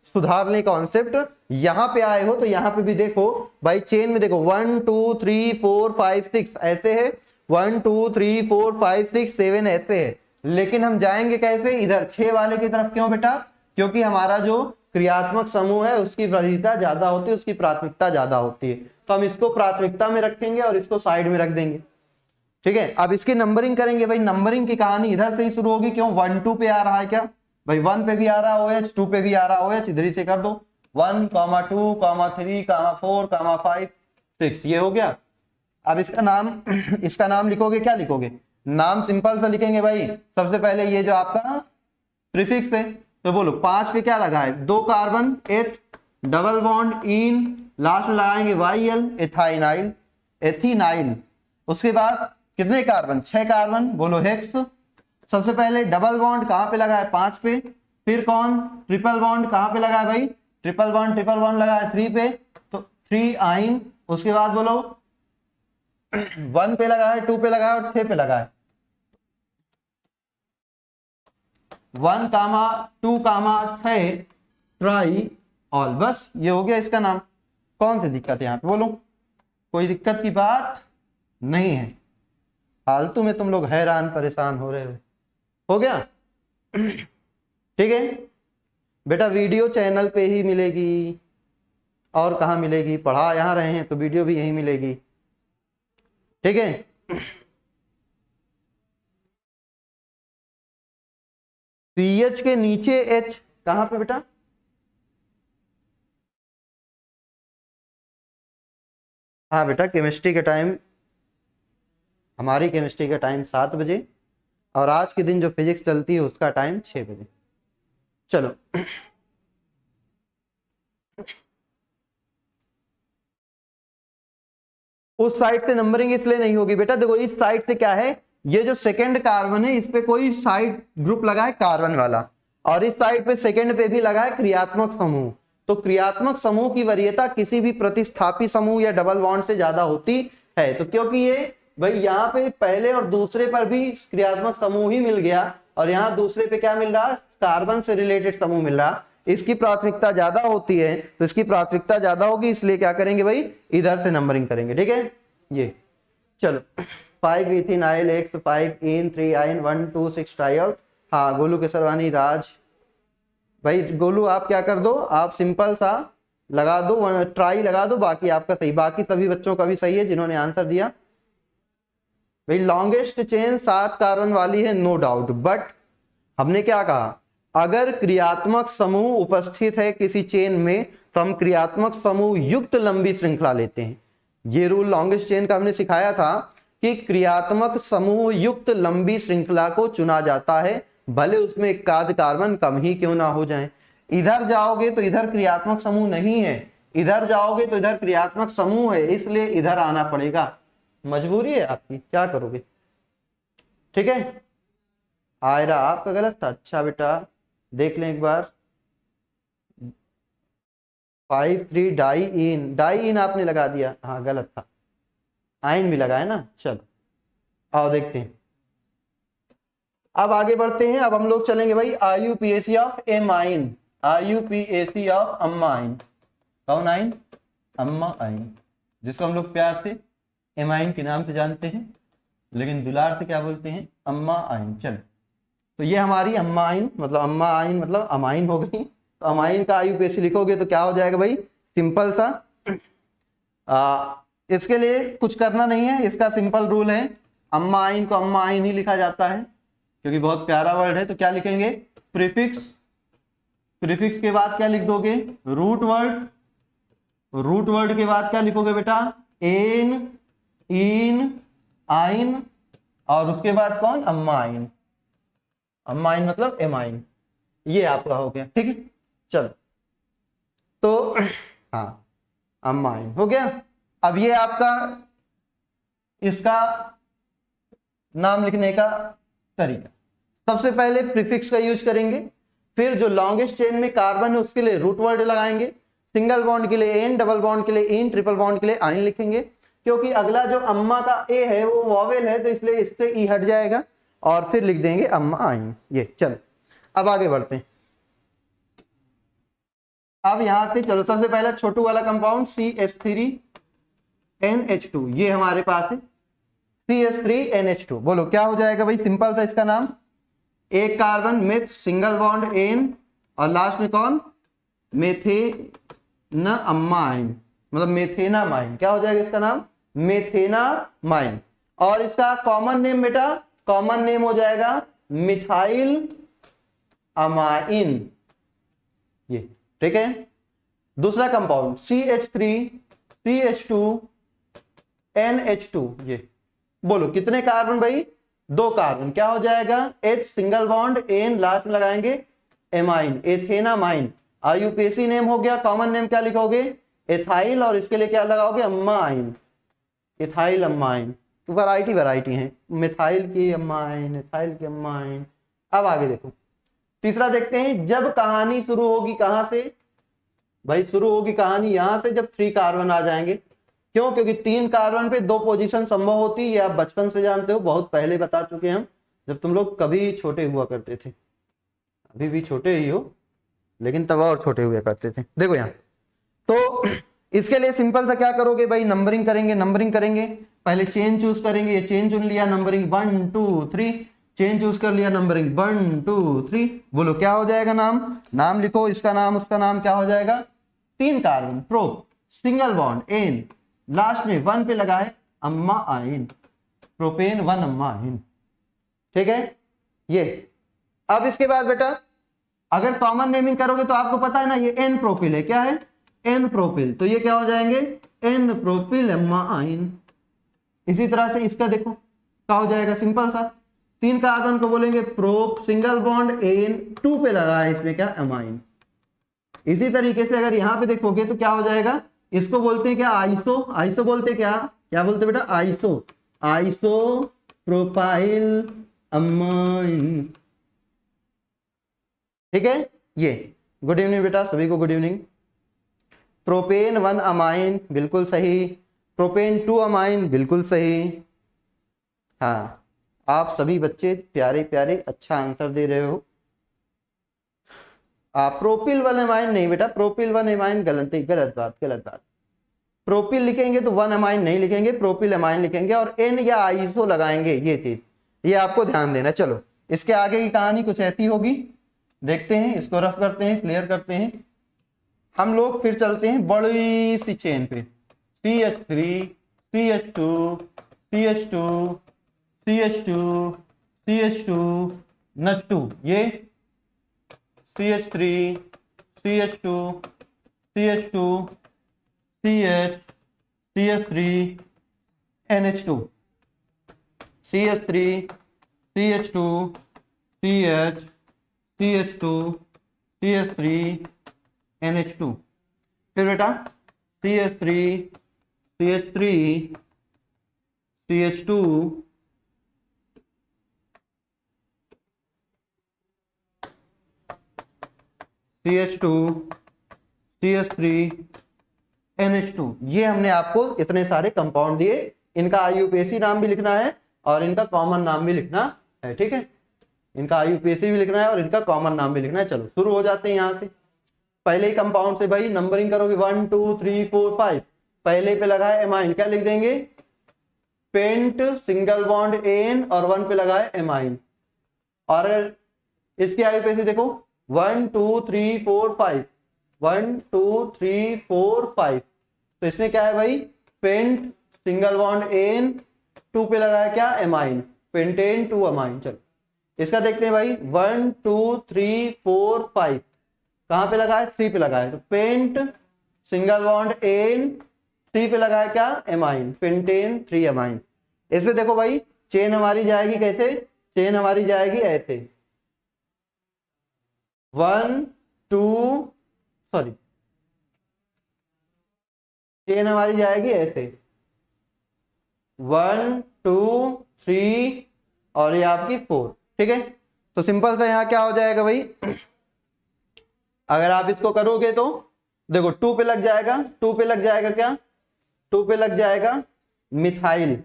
सुधार लें कॉन्सेप्ट। यहां पे आए हो तो यहां पे भी देखो भाई, चेन में देखो 1 2 3 4 5 6 ऐसे है, 1 2 3 4 5 6 7 ऐसे है। लेकिन हम जाएंगे कैसे, इधर 6 वाले की तरफ। क्यों बेटा? क्योंकि हमारा जो क्रियात्मक समूह है उसकी वरीयता ज्यादा होती है, उसकी प्राथमिकता ज्यादा होती है, तो हम इसको प्राथमिकता में रखेंगे और इसको साइड में रख देंगे। ठीक है, अब इसकी नंबरिंग करेंगे। भाई नंबरिंग की कहानी इधर से ही शुरू होगी। क्यों? 1 2 पे आ रहा है क्या भाई? 1 पे भी आ रहा OH, 2 पे भी आ रहा OH, इधर ही से कर दो 1, 2, 3, 4, 5, 6, ये हो गया। अब इसका नाम लिखोगे, क्या लिखोगे? नाम सिंपल सा लिखेंगे भाई। सबसे पहले ये जो आपका प्रीफिक्स है, तो बोलो 5 पे क्या लगा है? 2 कार्बन, एथ, डबल बॉन्ड इन, लास्ट में लगाएंगे YL, एथाइनाइल, एथीनाइल। उसके बाद कितने कार्बन? 6 कार्बन, बोलो हेक्स। सबसे पहले डबल बॉन्ड कहां पे लगा है? 5 पे। फिर कौन? ट्रिपल बॉन्ड कहां पे लगा है भाई? ट्रिपल बॉन्ड लगा है 3 पे, तो 3 आइन। उसके बाद बोलो 1 पे लगा है, 2 पे लगा है और 6 पे लगा है। 1, 2, 6 ट्राई ऑल। बस ये हो गया इसका नाम। कौन सी दिक्कत है यहाँ पे? बोलो, कोई दिक्कत की बात नहीं है। फालतू में तुम लोग हैरान परेशान हो रहे हो गया? ठीक है बेटा, वीडियो चैनल पे ही मिलेगी, और कहाँ मिलेगी? पढ़ा यहाँ रहे हैं तो वीडियो भी यहीं मिलेगी। ठीक है, CH के नीचे H कहां पे बेटा? हाँ बेटा, केमिस्ट्री के टाइम, हमारी केमिस्ट्री का टाइम 7 बजे, और आज के दिन जो फिजिक्स चलती है उसका टाइम 6 बजे। चलो उस साइड से नंबरिंग इसलिए नहीं होगी बेटा, देखो इस साइड से क्या है, ये जो सेकंड कार्बन है इस पे कोई साइड ग्रुप लगा है कार्बन वाला, और इस साइड पे सेकंड पे भी लगा है क्रियात्मक समूह। तो क्रियात्मक समूह की वरीयता किसी भी प्रतिस्थापी समूह या डबल बॉन्ड से ज्यादा होती है। तो क्योंकि ये भाई यहाँ पे पहले और दूसरे पर भी क्रियात्मक समूह ही मिल गया, और यहाँ दूसरे पे क्या मिल रहा? कार्बन से रिलेटेड समूह मिल रहा, इसकी प्राथमिकता ज्यादा होती है, तो इसकी प्राथमिकता ज्यादा होगी, इसलिए क्या करेंगे भाई? इधर से नंबरिंग करेंगे। ठीक है, ये चलो 5 इथेनाइल X, 5 इन, 3 आइन, 1 2 6 ट्राइऑल। हाँ गोलू केसरवानी, राज भाई, गोलू आप क्या कर दो, आप सिंपल सा लगा दो, ट्राई लगा दो, बाकी आपका सही, बाकी सभी बच्चों का भी सही है जिन्होंने आंसर दिया। भाई लॉन्गेस्ट चेन 7 कार्बन वाली है, नो डाउट, बट हमने क्या कहा? अगर क्रियात्मक समूह उपस्थित है किसी चेन में तो हम क्रियात्मक समूह युक्त लंबी श्रृंखला लेते हैं। ये रूल लॉन्गेस्ट चेन का हमने सिखाया था कि क्रियात्मक समूह युक्त लंबी श्रृंखला को चुना जाता है, भले उसमें एक आध कार्बन कम ही क्यों ना हो जाए। इधर जाओगे तो इधर क्रियात्मक समूह नहीं है, इधर जाओगे तो इधर क्रियात्मक समूह है, इसलिए इधर आना पड़ेगा, मजबूरी है आपकी, क्या करोगे। ठीक है, आयरा आपका गलत था। अच्छा बेटा देख लें एक बार, 5 3 डाई इन आपने लगा दिया, हाँ गलत था, आइन भी लगा है ना। चलो आओ देखते हैं, अब आगे बढ़ते हैं। अब हम लोग चलेंगे भाई IUPAC of amine, IUPAC of अम्मा आइन। कौन आइन? अम्मा आइन, जिसको हम लोग प्यार से एमाइन के नाम से जानते हैं, लेकिन दुलार से क्या बोलते हैं? अम्मा आइन। चलो तो ये हमारी अम्मा आइन, मतलब अम्मा आइन मतलब अमाइन हो गई। तो अमाइन का IUPAC लिखोगे तो क्या हो जाएगा भाई? सिंपल सा, इसके लिए कुछ करना नहीं है, इसका सिंपल रूल है, अम्मा आइन को अम्मा आइन ही लिखा जाता है क्योंकि बहुत प्यारा वर्ड है। तो क्या लिखेंगे? प्रीफिक्स, प्रीफिक्स के बाद क्या लिख दोगे? रूट वर्ड, रूट वर्ड के बाद क्या लिखोगे बेटा? एन, इन, आइन, और उसके बाद कौन? अम्मा आइन। अम्मा आइन मतलब एमाइन, ये आपका हो गया। ठीक है, चलो तो हाँ अम्मा आइन हो गया। अब ये आपका इसका नाम लिखने का तरीका, सबसे पहले प्रीफिक्स का यूज करेंगे, फिर जो लॉन्गेस्ट चेन में कार्बन है उसके लिए रूट वर्ड लगाएंगे, सिंगल बॉन्ड के लिए एन, डबल बॉन्ड के लिए इन, ट्रिपल बॉन्ड के लिए आइन लिखेंगे। क्योंकि अगला जो अम्मा का ए है वो वॉवेल है तो इसलिए इससे ई हट जाएगा और फिर लिख देंगे अम्मा आइन। ये चलो अब आगे बढ़ते हैं। अब यहां से चलो सबसे पहला छोटू वाला कंपाउंड CH3NH2 ये हमारे पास है CH3NH2। बोलो क्या हो जाएगा भाई, सिंपल सा इसका नाम, एक carbon meth single bond an और लास्ट में कौन, मेथेनामाइन, मतलब मेथेनामाइन। क्या हो जाएगा इसका नाम, मेथेनामाइन। और इसका कॉमन नेम बेटा, कॉमन नेम हो जाएगा मिथाइल अमाइन। ये ठीक है। दूसरा कंपाउंड CH3CH2NH2 ये बोलो कितने कार्बन भाई, दो कार्बन। क्या हो जाएगा, H single bond an last में लगाएंगे एमाइन, एथेनामाइन। आईयूपीएसी नेम हो गया, कॉमन नेम क्या लिखोगे, एथाइल, और इसके लिए क्या लगाओगे, अम्माइन, एथाइल अम्माइन। वैरायटी वैरायटी है, मिथाइल की अम्माइन, एथाइल की अम्माइन। अब आगे देखो तीसरा देखते हैं। जब कहानी शुरू होगी कहां से भाई, शुरू होगी कहानी यहां से जब 3 कार्बन आ जाएंगे। क्यों, क्योंकि 3 कार्बन पे 2 पोजीशन संभव होती है, ये आप बचपन से जानते हो, बहुत पहले बता चुके हैं हम, जब तुम लोग कभी छोटे हुआ करते थे। अभी भी छोटे ही हो लेकिन तब और छोटे हुआ करते थे। देखो यहाँ तो इसके लिए सिंपल सा क्या करोगे भाई, नंबरिंग करेंगे, नंबरिंग करेंगे। पहले चेन चूज करेंगे, ये चेन चुन लिया, नंबरिंग 1 2 3, चेन चूज कर लिया, नंबरिंग 1 2 3। बोलो क्या हो जाएगा नाम, नाम लिखो, इसका नाम उसका नाम क्या हो जाएगा, 3 carbon prop single bond an last में 1 पे लगा है अम्मा आइन, प्रोपेन 1 अम्मा आइन। ठीक है ये। अब इसके बाद बेटा अगर कॉमन नेमिंग करोगे तो आपको पता है ना ये एन प्रोपिल है, क्या है, एन प्रोपिल, तो ये क्या हो जाएंगे, एन प्रोपिल अम्मा आइन। इसी तरह से इसका देखो क्या हो जाएगा, सिंपल सा 3 कार्बन को बोलेंगे प्रोप सिंगल बॉन्ड एन 2 पे लगा है इसमें क्या, अमाइन। इसी तरीके से अगर यहां पे देखोगे तो क्या हो जाएगा, इसको बोलते हैं क्या, आइसो, आइसो बोलते क्या, क्या बोलते बेटा, आइसो, आइसो प्रोपाइल अमाइन। ठीक है ये। गुड इवनिंग बेटा, सभी को गुड इवनिंग। प्रोपेन 1 अमाइन बिल्कुल सही, प्रोपेन 2 अमाइन बिल्कुल सही। हाँ आप सभी बच्चे प्यारे प्यारे अच्छा आंसर दे रहे हो। प्रोपिल 1 अमाइन नहीं बेटा, प्रोपिल 1 अमाइन गलत बात, गलत बात। प्रोपिल लिखेंगे तो 1 अमाइन नहीं लिखेंगे, प्रोपिल अमाइन लिखेंगे और एन या आइसो लगाएंगे, ये चीज ये आपको ध्यान देना। चलो इसके आगे की कहानी कुछ ऐसी होगी, देखते हैं, इसको रफ करते हैं, क्लियर करते हैं। हम लोग फिर चलते हैं बड़ी सी चेन पे, CH3 CH2 CH2 CH2 CH2 NH2, ये CH3 CH2 CH2 CH CH3 NH2, CH3 CH2 CH CH2 CH3 NH2। फिर बेटा CH3 CH3 CH2 CH2 CH3 NH2। ये हमने आपको इतने सारे कंपाउंड दिए, इनका आईयूपीएसी नाम भी लिखना है और इनका कॉमन नाम भी लिखना है। ठीक है, इनका आईयूपीएसी भी लिखना है और इनका कॉमन नाम भी लिखना है। चलो शुरू हो जाते हैं यहाँ से। पहले ही कंपाउंड से भाई नंबरिंग करोगे 1 2 3 4 5। पहले पे लगा है एमाइन, क्या लिख देंगे, पेंट सिंगल बॉन्ड एन और 1 पे लगा है एमाइन। और इसके आईयूपीएसी देखो 1 2 3 4 5, 1 2 3 4 5। तो इसमें क्या है भाई, पेंट सिंगल बॉन्ड एन 2 पे लगा है क्या, एमाइन, पेंटेन 2 अमाइन। चलो इसका देखते हैं भाई 1 2 3 4 5 कहां पे लगा है, 3 पे लगा है, तो पेंट सिंगल बॉन्ड एन 3 पे लगा है क्या, एमाइन, पेंटेन 3 अमाइन। इसमें देखो भाई चेन हमारी जाएगी कैसे, चेन हमारी जाएगी ऐसे 1 2 सॉरी, चेन हमारी जाएगी ऐसे 1 2 3 और ये आपकी 4। ठीक है, तो सिंपल सा यहाँ क्या हो जाएगा भाई, अगर आप इसको करोगे तो देखो 2 पे लग जाएगा, 2 पे लग जाएगा क्या, 2 पे लग जाएगा मिथाइल,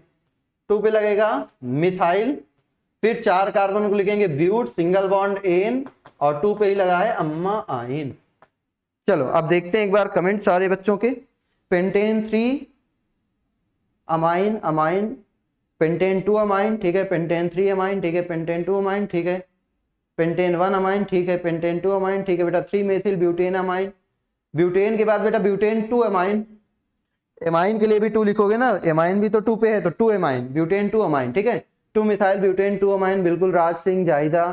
2 पे लगेगा मिथाइल, फिर 4 कार्बन को लिखेंगे ब्यूट, सिंगल बॉन्ड एन, और 2 पे ही लगा है अम्मा आइन। चलो अब देखते हैं एक बार कमेंट सारे बच्चों के। Pentane 3 amine, amine, pentane 2 amine, ठीक है, पेंटेन 3 अमाइन, ठीक है, पेंटेन 2 अमाइन, ठीक है, पेंटेन 1 अमाइन, ठीक है, पेंटेन 2 अमाइन, ठीक है बेटा, 3 मेथिल ब्यूटेन अमाइन, ब्यूटेन के बाद बेटा ब्यूटेन 2 अमाइन, एमाइन के लिए भी 2 लिखोगे ना, एमाइन भी तो 2 पे है तो 2 एमाइन, ब्यूटेन 2 अमाइन, ठीक है, 2 मिथाइल ब्यूटेन 2 अमाइन, बिल्कुल राज सिंह, जाहिदा,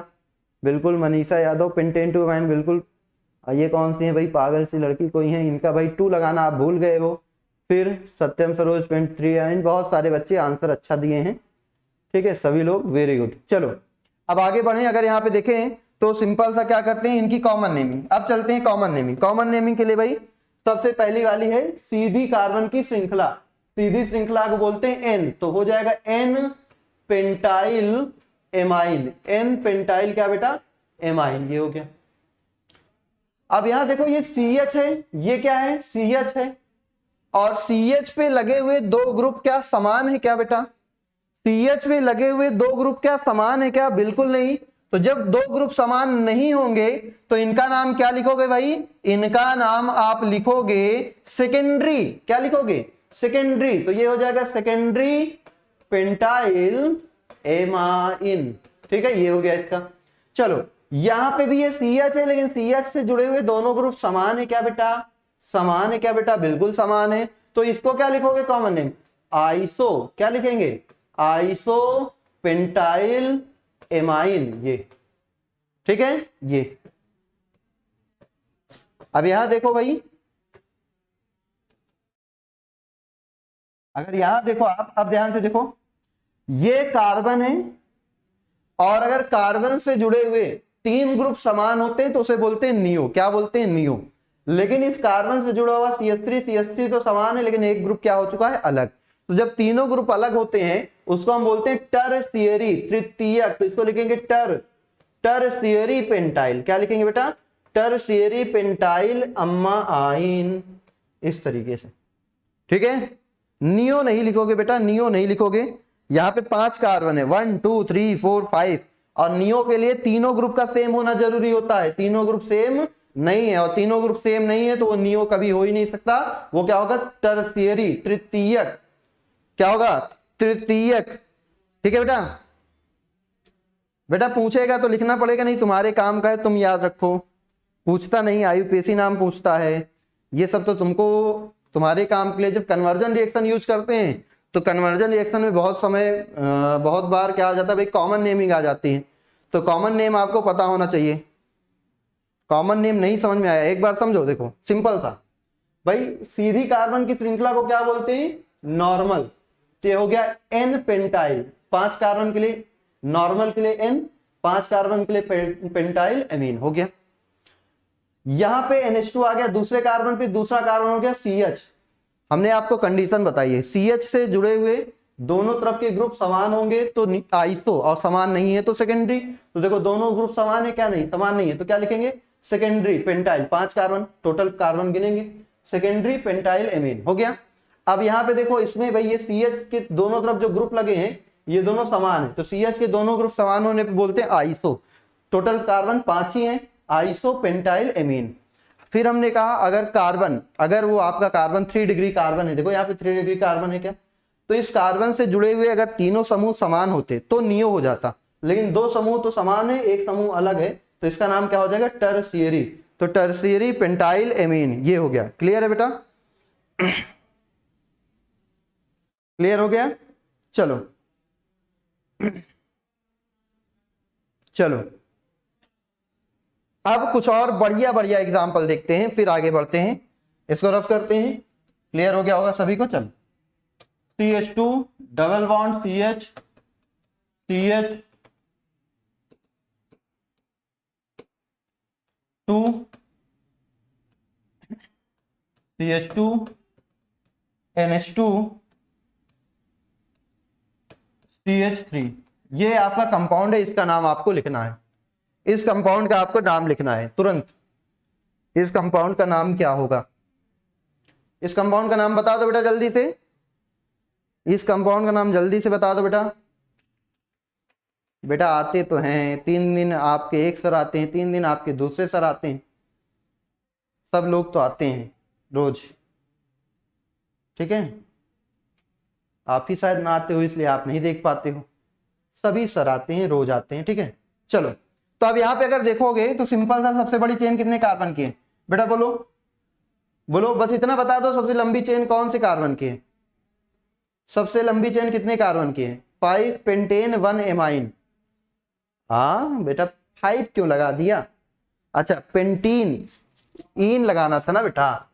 बिल्कुल मनीषा यादव, पेंटेन 2 अमाइन, बिल्कुल। ये कौन सी है भाई, पागल सी लड़की कोई है, इनका भाई 2 लगाना आप भूल गए हो। फिर सत्यम सरोज पेंट 3 अमाइन, बहुत सारे बच्चे आंसर अच्छा दिए हैं, ठीक है, सभी लोग वेरी गुड। चलो अब आगे बढ़े, अगर यहाँ पे देखें तो सिंपल सा क्या करते हैं, इनकी कॉमन नेमिंग। अब चलते हैं कॉमन नेमिंग। कॉमन नेमिंग के लिए भाई सबसे पहली वाली है सीधी कार्बन की श्रृंखला, सीधी श्रृंखला को बोलते हैं एन, तो हो जाएगा N pentyl amine, N pentyl क्या बेटा, एमाइन, ये हो गया। अब यहां देखो ये CH है, ये क्या है, CH है, और CH पे लगे हुए 2 ग्रुप क्या समान है क्या बेटा, CH पे लगे हुए 2 ग्रुप क्या समान है क्या, बिल्कुल नहीं। तो जब 2 ग्रुप समान नहीं होंगे तो इनका नाम क्या लिखोगे भाई, इनका नाम आप लिखोगे सेकेंडरी, क्या लिखोगे, सेकेंडरी, तो ये हो जाएगा सेकेंडरी पेंटाइल एमाइन, ठीक है, ये हो गया इसका। चलो यहां पे भी ये CH है, लेकिन CH से जुड़े हुए दोनों ग्रुप समान है क्या बेटा, समान है क्या बेटा, बिल्कुल समान है, तो इसको क्या लिखोगे कॉमन नेम, आइसो, क्या लिखेंगे, आइसो पेंटाइल एमाइन, ये ठीक है, ये। अब यहां देखो भाई, अगर यहां देखो आप, अब ध्यान से देखो, ये कार्बन है, और अगर कार्बन से जुड़े हुए 3 ग्रुप समान होते हैं तो उसे बोलते हैं नियो, क्या बोलते हैं, नियो। लेकिन इस कार्बन से जुड़ा हुआ CH3 तो समान है, लेकिन एक ग्रुप क्या हो चुका है, अलग। तो जब तीनों ग्रुप अलग होते हैं उसको हम बोलते हैं टरशियरी, तृतीयक, तो इसको लिखेंगे टरशियरी पेंटाइल, क्या लिखेंगे बेटा, टरशियरी पेंटाइल अम्मा आइन, इस तरीके से, ठीक है। नियो नहीं लिखोगे बेटा, नियो नहीं लिखोगे। यहाँ पे 5 कार्बन है, 1 2 3 4 5, और नियो के लिए तीनों ग्रुप का सेम होना जरूरी होता है, तीनों ग्रुप सेम नहीं है, और तीनों ग्रुप सेम नहीं है तो वो नियो कभी हो ही नहीं सकता, वो क्या होगा, टरशियरी, तृतीयक, क्या होगा, तृतीयक, ठीक है बेटा। बेटा पूछेगा तो लिखना पड़ेगा, नहीं तुम्हारे काम का है, तुम याद रखो, पूछता नहीं, IUPAC नाम पूछता है, ये सब तो तुमको तुम्हारे काम के लिए। जब कन्वर्जन रिएक्शन यूज करते हैं तो कन्वर्जन रिएक्शन में बहुत बार क्या आ जाता है भाई, कॉमन नेमिंग आ जाती है, तो कॉमन नेम आपको पता होना चाहिए। कॉमन नेम नहीं समझ में आया, एक बार समझो, देखो सिंपल सा भाई, सीधी कार्बन की श्रृंखला को क्या बोलते हैं, नॉर्मल, तो ये हो गया एन पेंटाइल, 5 कार्बन के लिए नॉर्मल के लिए N, 5 कार्बन के लिए पेंटाइल एमीन, हो गया। यहां पे NH2 आ गया, दूसरे कार्बन पे दूसरा कार्बन हो गया CH। हमने आपको कंडीशन बताई है, CH से जुड़े हुए दोनों तरफ के ग्रुप समान होंगे तो आइसो, और समान नहीं है तो सेकेंडरी। तो देखो दोनों ग्रुप समान है क्या, नहीं समान नहीं है, तो क्या लिखेंगे, secondary pentyl, 5 carbon, total carbon गिनेंगे, सेकेंडरी पेंटाइल एमीन, हो गया। अब यहाँ पे देखो, इसमें भाई ये CH के दोनों तरफ जो ग्रुप लगे हैं ये दोनों समान है, तो CH के दोनों ग्रुप समान होने पे बोलते हैं आइसो, टोटल कार्बन 5 ही है, आइसो पेंटाइल एमीन। फिर हमने कहा अगर कार्बन, अगर वो आपका कार्बन 3 डिग्री कार्बन है, देखो यहाँ पे 3 डिग्री कार्बन है क्या, तो इस कार्बन से जुड़े हुए अगर तीनों समूह समान होते तो नियो हो जाता, लेकिन 2 समूह तो समान है, एक समूह अलग है, तो इसका नाम क्या हो जाएगा, टरशियरी, तो टरशियरी पेंटाइल एमीन, ये हो गया। क्लियर है बेटा, क्लियर हो गया। चलो चलो अब कुछ और बढ़िया बढ़िया एग्जाम्पल देखते हैं, फिर आगे बढ़ते हैं, इसको रफ करते हैं। क्लियर हो गया होगा सभी को। चलो CH2 double bond CH CH 2 CH2 NH2 CH3, ये आपका कंपाउंड है, इसका नाम आपको लिखना है, इस कंपाउंड का आपको नाम लिखना है तुरंत। इस कंपाउंड का नाम क्या होगा? इस कंपाउंड का नाम बता दो बेटा जल्दी से, इस कंपाउंड का नाम जल्दी से बता दो बेटा। बेटा आते तो हैं, 3 दिन आपके एक सर आते हैं, 3 दिन आपके दूसरे सर आते हैं, सब लोग तो आते हैं रोज, ठीक है। आप ही शायद ना आते हो इसलिए आप नहीं देख पाते हो, सभी सर आते हैं, रोज आते हैं, ठीक है। चलो तो अब यहाँ पे अगर देखोगे तो सिंपल सा सबसे बड़ी चेन कितने कार्बन की है बेटा? बोलो बोलो, बस इतना बता दो, सबसे लंबी चेन कौन से कार्बन की है? सबसे लंबी चेन कितने कार्बन की है? 5 पेंटेन 1 एमाइन। हाँ बेटा 5 क्यों लगा दिया? अच्छा पेंटीन इन लगाना था ना बेटा,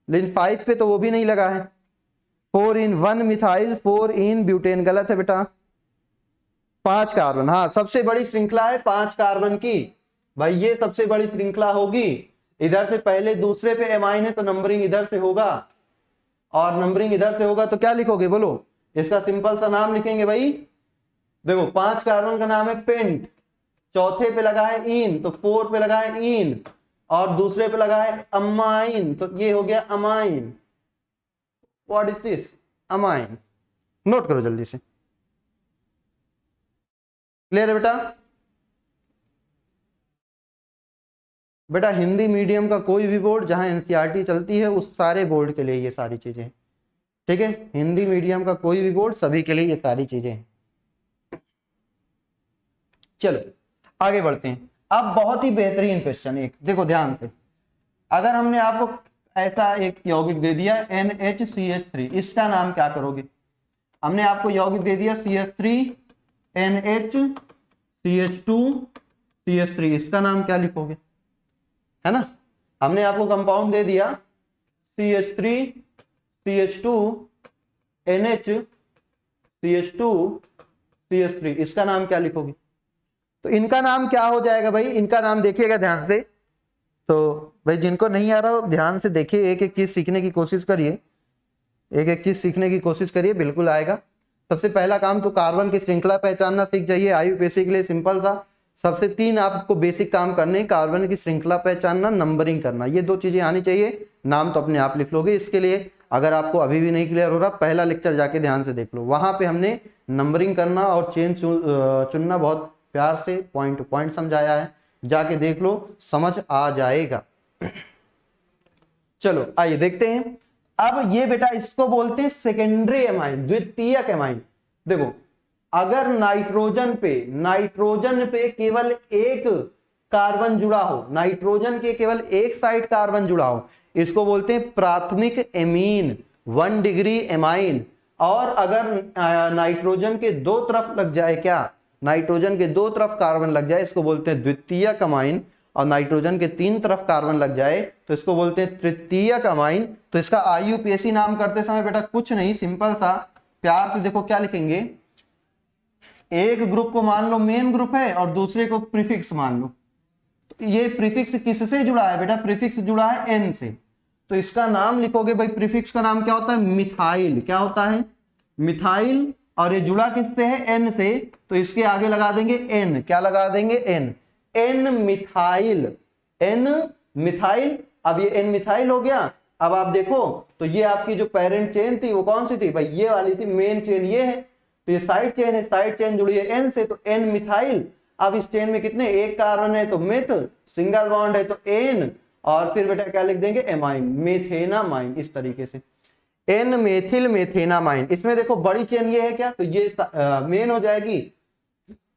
लेकिन 5 पे तो वो भी नहीं लगा है। 4 इन 1 मिथाइल 4 इन ब्यूटेन, गलत है बेटा। 5 कार्बन, हाँ सबसे बड़ी श्रृंखला है 5 कार्बन की भाई, ये सबसे बड़ी श्रृंखला होगी। इधर से पहले दूसरे पे एमाइन है तो नंबरिंग इधर से होगा, और नंबरिंग इधर से होगा तो क्या लिखोगे बोलो? इसका सिंपल सा नाम लिखेंगे भाई। देखो 5 कार्बन का नाम है पेंट, चौथे पे लगा है इन तो 4 पे लगा है इन, और दूसरे पे लगा है अमाइन तो ये हो गया amine. What is this? Amine. Note करो जल्दी से। क्लियर है बेटा? बेटा हिंदी मीडियम का कोई भी बोर्ड जहां एनसीईआरटी चलती है उस सारे बोर्ड के लिए ये सारी चीजें, ठीक है। हिंदी मीडियम का कोई भी बोर्ड, सभी के लिए ये सारी चीजें। चलो आगे बढ़ते हैं। अब बहुत ही बेहतरीन क्वेश्चन एक देखो ध्यान से, अगर हमने आपको ऐसा एक यौगिक दे दिया NHCH3, इसका नाम क्या करोगे? हमने आपको यौगिक दे दिया CH3 NHCH2 CH3, इसका नाम क्या लिखोगे? है ना, हमने आपको कंपाउंड दे दिया CH3 CH2 NHCH2 CH3, इसका नाम क्या लिखोगे? तो इनका नाम क्या हो जाएगा भाई? इनका नाम देखिएगा ध्यान से, तो भाई जिनको नहीं आ रहा हो ध्यान से देखिए, एक एक चीज सीखने की कोशिश करिए, एक एक चीज सीखने की कोशिश करिए, बिल्कुल आएगा। सबसे पहला काम तो कार्बन की श्रृंखला पहचानना सीख जाइए। IUPAC के लिए सिंपल सा सबसे 3 आपको बेसिक काम करने, कार्बन की श्रृंखला पहचानना, नंबरिंग करना, ये 2 चीजें आनी चाहिए। नाम तो अपने आप लिख लोगे। इसके लिए अगर आपको अभी भी नहीं क्लियर हो रहा, पहला लेक्चर जाके ध्यान से देख लो, वहां पे हमने नंबरिंग करना और चेन चुनना बहुत प्यार से पॉइंट टू पॉइंट समझाया है, जाके देख लो, समझ आ जाएगा। चलो आइए देखते हैं। अब ये बेटा इसको बोलते हैं सेकेंडरी एमाइन, द्वितीयक एमाइन। देखो अगर नाइट्रोजन पे केवल एक कार्बन जुड़ा हो, नाइट्रोजन के केवल एक साइड कार्बन जुड़ा हो, इसको बोलते हैं प्राथमिक एमीन, 1 डिग्री एमाइन। और अगर नाइट्रोजन के 2 तरफ लग जाए, क्या नाइट्रोजन के 2 तरफ कार्बन लग जाए, इसको बोलते हैं द्वितीयक अमाइन। और नाइट्रोजन के 3 तरफ कार्बन लग जाए तो इसको बोलते हैं तृतीयक अमाइन। तो इसका IUPAC नाम करते समय बेटा कुछ नहीं, सिंपल सा प्यार से देखो क्या लिखेंगे। एक ग्रुप को मान लो मेन ग्रुप है और दूसरे को प्रीफिक्स मान लो, तो ये प्रीफिक्स किससे जुड़ा है बेटा? प्रीफिक्स जुड़ा है N से, तो इसका नाम लिखोगे भाई, प्रीफिक्स का नाम क्या होता है? मिथाइल। क्या होता है? मिथाइल। और ये जुड़ा किससे है? N से, तो इसके आगे लगा देंगे N। क्या लगा देंगे? N। N methyl, N methyl. अब ये N मिथाइल हो गया। अब आप देखो तो ये आपकी जो पेरेंट चेन थी वो कौन सी थी भाई? ये वाली थी, मेन चेन ये है, तो ये साइड चेन है, साइड चेन जुड़ी है N से, तो N मिथाइल। अब इस चेन में कितने? एक कार्बन है तो मिथ, सिंगल बॉन्ड है तो N, और फिर बेटा क्या लिख देंगे? एमाइन, मेथेनामाइन। इस तरीके से N मेथिल मेथेनामाइन। इसमें देखो बड़ी चेन ये है क्या? तो ये मेन हो जाएगी,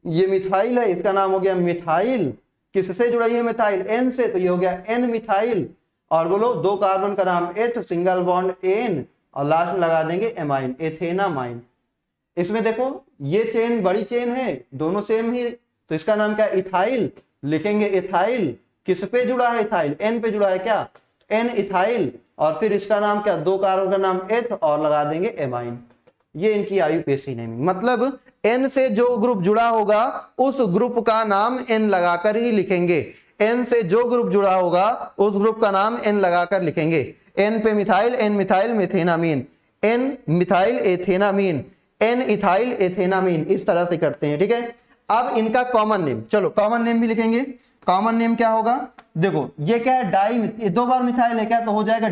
ये मिथाइल है, इसका नाम हो गया मिथाइल। किससे जुड़ा है मिथाइल? N से, तो ये हो गया N मिथाइल। और बोलो 2 कार्बन का नाम एथ, सिंगल बॉन्ड N, और लास्ट में लगा देंगे एमाइन, एथेनामाइन। इसमें देखो ये चेन बड़ी चेन है, दोनों सेम ही, तो इसका नाम क्या? इथाइल। लिखेंगे इथाइल। किस पे जुड़ा है? इथाइल, N पे जुड़ा है क्या? N ethyl. और फिर इसका नाम क्या? 2 कार्बन का नाम एथ, और लगा देंगे एमाइन। ये इनकी IUPAC नेमिंग। मतलब N से जो ग्रुप जुड़ा होगा उस ग्रुप का नाम N लगाकर ही लिखेंगे। N से जो ग्रुप जुड़ा होगा उस ग्रुप का नाम N लगाकर लिखेंगे। N पे methyl, N methyl methanamine, N methyl ethanamine, N ethyl ethanamine, इस तरह से करते हैं, ठीक है। अब इनका कॉमन नेम, चलो कॉमन नेम भी लिखेंगे। कॉमन नेम क्या होगा, देखो ये क्या है, ये 2 बार मिथाइल है क्या, तो हो जाएगा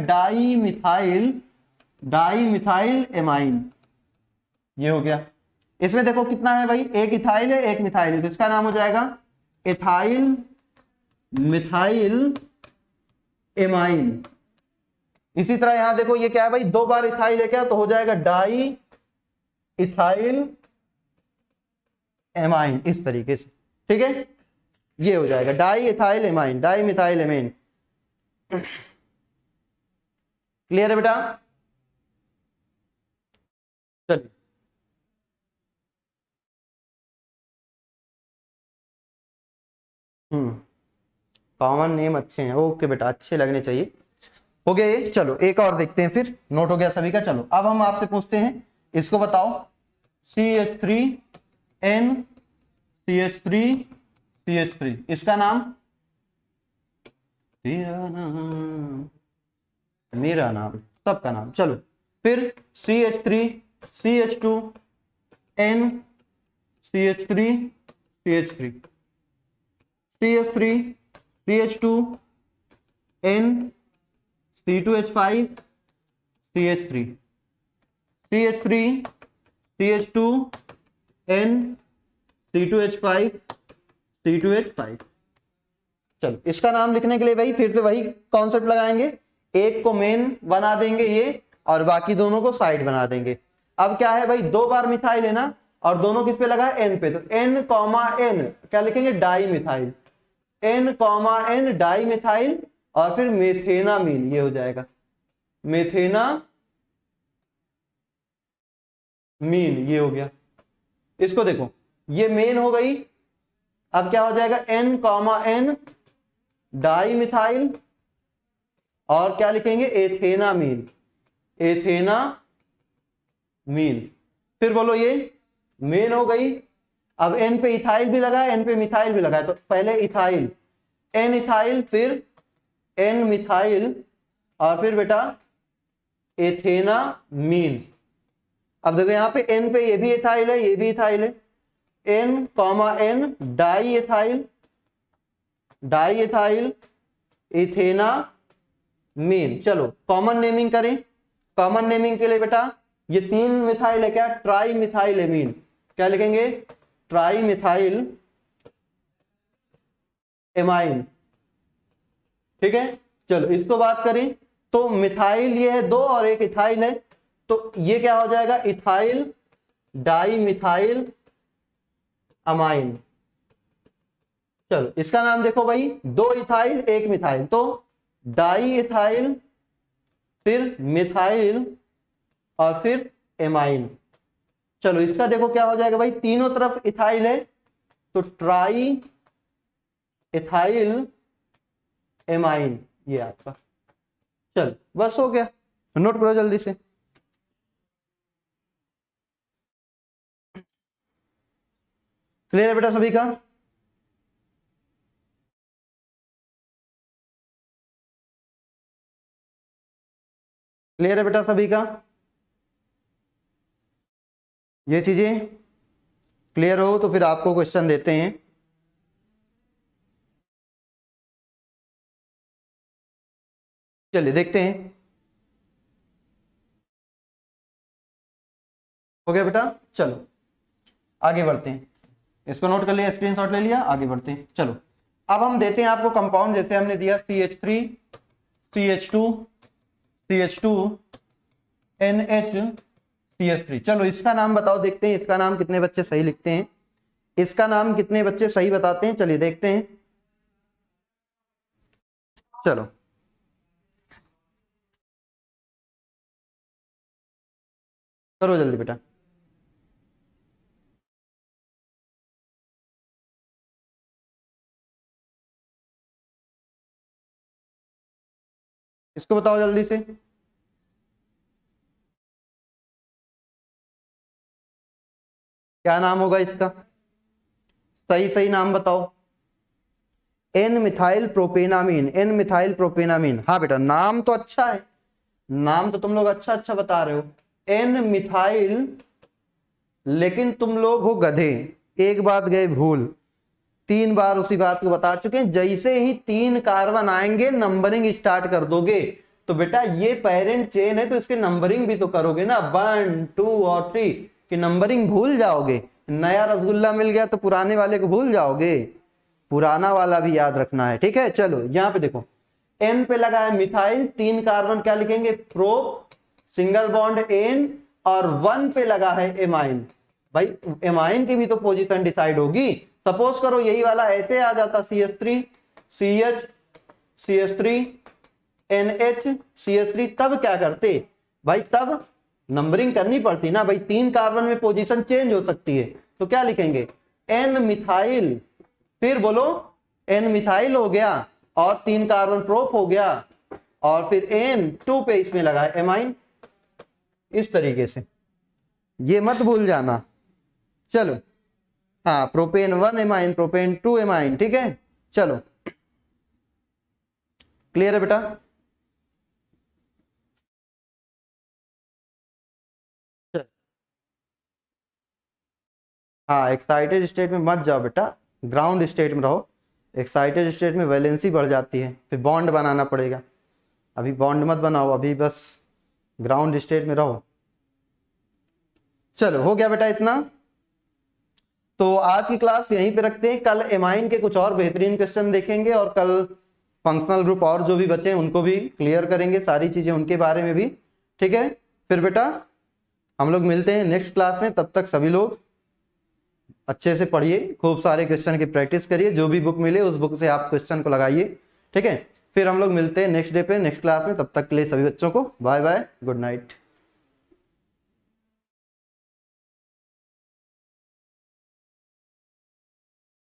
डाई मिथाइल एमाइन, ये हो गया। इसमें देखो कितना है भाई, एक इथाइल है एक मिथाइल है, तो इसका नाम हो जाएगा इथाइल मिथाइल एमाइन। इसी तरह यहां देखो ये क्या है भाई, 2 बार इथाइल है क्या, तो हो जाएगा डाई इथाइल एमाइन, इस तरीके से, ठीक है, ये हो जाएगा di ethyl amine, di methyl amine. Clear है बेटा, चलिए कॉमन नेम अच्छे हैं, ओके बेटा, अच्छे लगने चाहिए, हो गया ये। चलो एक और देखते हैं, फिर नोट हो गया सभी का। चलो अब हम आपसे पूछते हैं, इसको बताओ, CH3N CH3 इसका नाम, तेरा नाम मेरा नाम सबका नाम। चलो फिर CH3 CH2N CH3 CH3 CH3 CH2N C2H5 CH3 CH3 CH2N C2H5 C2H5। चलो इसका नाम लिखने के लिए भाई फिर से वही कॉन्सेप्ट लगाएंगे, एक को मेन बना देंगे ये, और बाकी दोनों को साइड बना देंगे। अब क्या है भाई, 2 बार मिथाइल है ना, और दोनों किस पे लगा है, एन पे, तो N, N क्या लिखेंगे, di methyl, N, N di methyl, और फिर मेथेनामीन, ये हो जाएगा मेथेनामीन, ये हो गया। इसको देखो, ये मेन हो गई, अब क्या हो जाएगा, N, N डाई मिथाइल, और क्या लिखेंगे, एथेनामीन, फिर बोलो ये मेन हो गई। अब N पे इथाइल भी लगा है, N पे मिथाइल भी लगा है, तो पहले इथाइल, N इथाइल, फिर N मिथाइल, और फिर बेटा एथेनामीन। अब देखो यहाँ पे N पे ये भी इथाइल है, ये भी इथाइल है, N, N डाई इथाइल एथेनामीन। चलो कॉमन नेमिंग करें, कॉमन नेमिंग के लिए बेटा ये 3 मिथाइल है क्या, ट्राई मिथाइल एमीन, क्या लिखेंगे, ट्राई मिथाइल एमाइन, ठीक है। चलो इसको बात करें, तो मिथाइल ये है 2 और एक इथाइल है, तो ये क्या हो जाएगा, इथाइल डाई मिथाइल अमाइन। चलो इसका नाम देखो भाई, 2 इथाइल 1 मिथाइल, तो डाई इथाइल, फिर मिथाइल, और फिर एमाइन। चलो इसका देखो क्या हो जाएगा भाई, तीनों तरफ इथाइल है, तो ट्राई इथाइल एमाइन, ये आपका। चल बस हो गया, नोट करो जल्दी से। क्लियर है बेटा सभी का, क्लियर है बेटा सभी का, ये चीजें क्लियर हो तो फिर आपको क्वेश्चन देते हैं। चलिए देखते हैं, हो गया बेटा। चलो आगे बढ़ते हैं, इसको नोट कर लिया, स्क्रीनशॉट ले लिया, आगे बढ़ते हैं। चलो अब हम देते हैं आपको कंपाउंड, जैसे हमने दिया CH3 CH2 CH2 NH CH3। चलो इसका नाम बताओ, देखते हैं इसका नाम कितने बच्चे सही लिखते हैं, इसका नाम कितने बच्चे सही बताते हैं, चलिए देखते हैं। चलो करो जल्दी बेटा। इसको बताओ जल्दी से, क्या नाम होगा इसका, सही सही नाम बताओ। N methyl प्रोपेनामीन, N methyl प्रोपेनामीन। हाँ बेटा नाम तो अच्छा है, नाम तो तुम लोग अच्छा अच्छा बता रहे हो, N मिथाइल, लेकिन तुम लोग हो गधे, एक बात गए भूल, 3 बार उसी बात को बता चुके हैं, जैसे ही 3 कार्बन आएंगे नंबरिंग स्टार्ट कर दोगे। तो बेटा ये पेरेंट चेन है तो इसके नंबरिंग भी तो करोगे ना, 1 2 और 3 की नंबरिंग भूल जाओगे। नया रसगुल्ला मिल गया तो पुराने वाले को भूल जाओगे, पुराना वाला भी याद रखना है, ठीक है। चलो यहाँ पे देखो N पे लगा है मिथाइल, 3 कार्बन क्या लिखेंगे, प्रोप, सिंगल बॉन्ड N, और 1 पे लगा है एमाइन। भाई एमाइन की भी तो पोजीशन डिसाइड होगी। सपोज करो यही वाला ऐसे आ जाता, CH3 CH CH3 NH CH3, तब क्या करते भाई, तब नंबरिंग करनी पड़ती ना भाई, 3 कार्बन में पोजीशन चेंज हो सकती है। तो क्या लिखेंगे, N मिथाइल, फिर बोलो N मिथाइल हो गया और 3 कार्बन प्रोप हो गया, और फिर N2 पे इसमें लगा है एमाइन, इस तरीके से, ये मत भूल जाना। चलो हाँ, प्रोपेन 1 एमाइन, प्रोपेन 2 एमाइन, ठीक है। चलो क्लियर है बेटा। हाँ, एक्साइटेड स्टेट में मत जाओ बेटा, ग्राउंड स्टेट में रहो। एक्साइटेड स्टेट में वैलेंसी बढ़ जाती है, फिर बॉन्ड बनाना पड़ेगा। अभी बॉन्ड मत बनाओ, अभी बस ग्राउंड स्टेट में रहो। चलो हो गया बेटा इतना। तो आज की क्लास यहीं पे रखते हैं, कल एमाइन के कुछ और बेहतरीन क्वेश्चन देखेंगे, और कल फंक्शनल ग्रुप और जो भी बचे हैं उनको भी क्लियर करेंगे, सारी चीजें उनके बारे में भी, ठीक है। फिर बेटा हम लोग मिलते हैं नेक्स्ट क्लास में, तब तक सभी लोग अच्छे से पढ़िए, खूब सारे क्वेश्चन की प्रैक्टिस करिए, जो भी बुक मिले उस बुक से आप क्वेश्चन को लगाइए, ठीक है। फिर हम लोग मिलते हैं नेक्स्ट डे पे, नेक्स्ट क्लास में, तब तक के लिए सभी बच्चों को बाय बाय, गुड नाइट।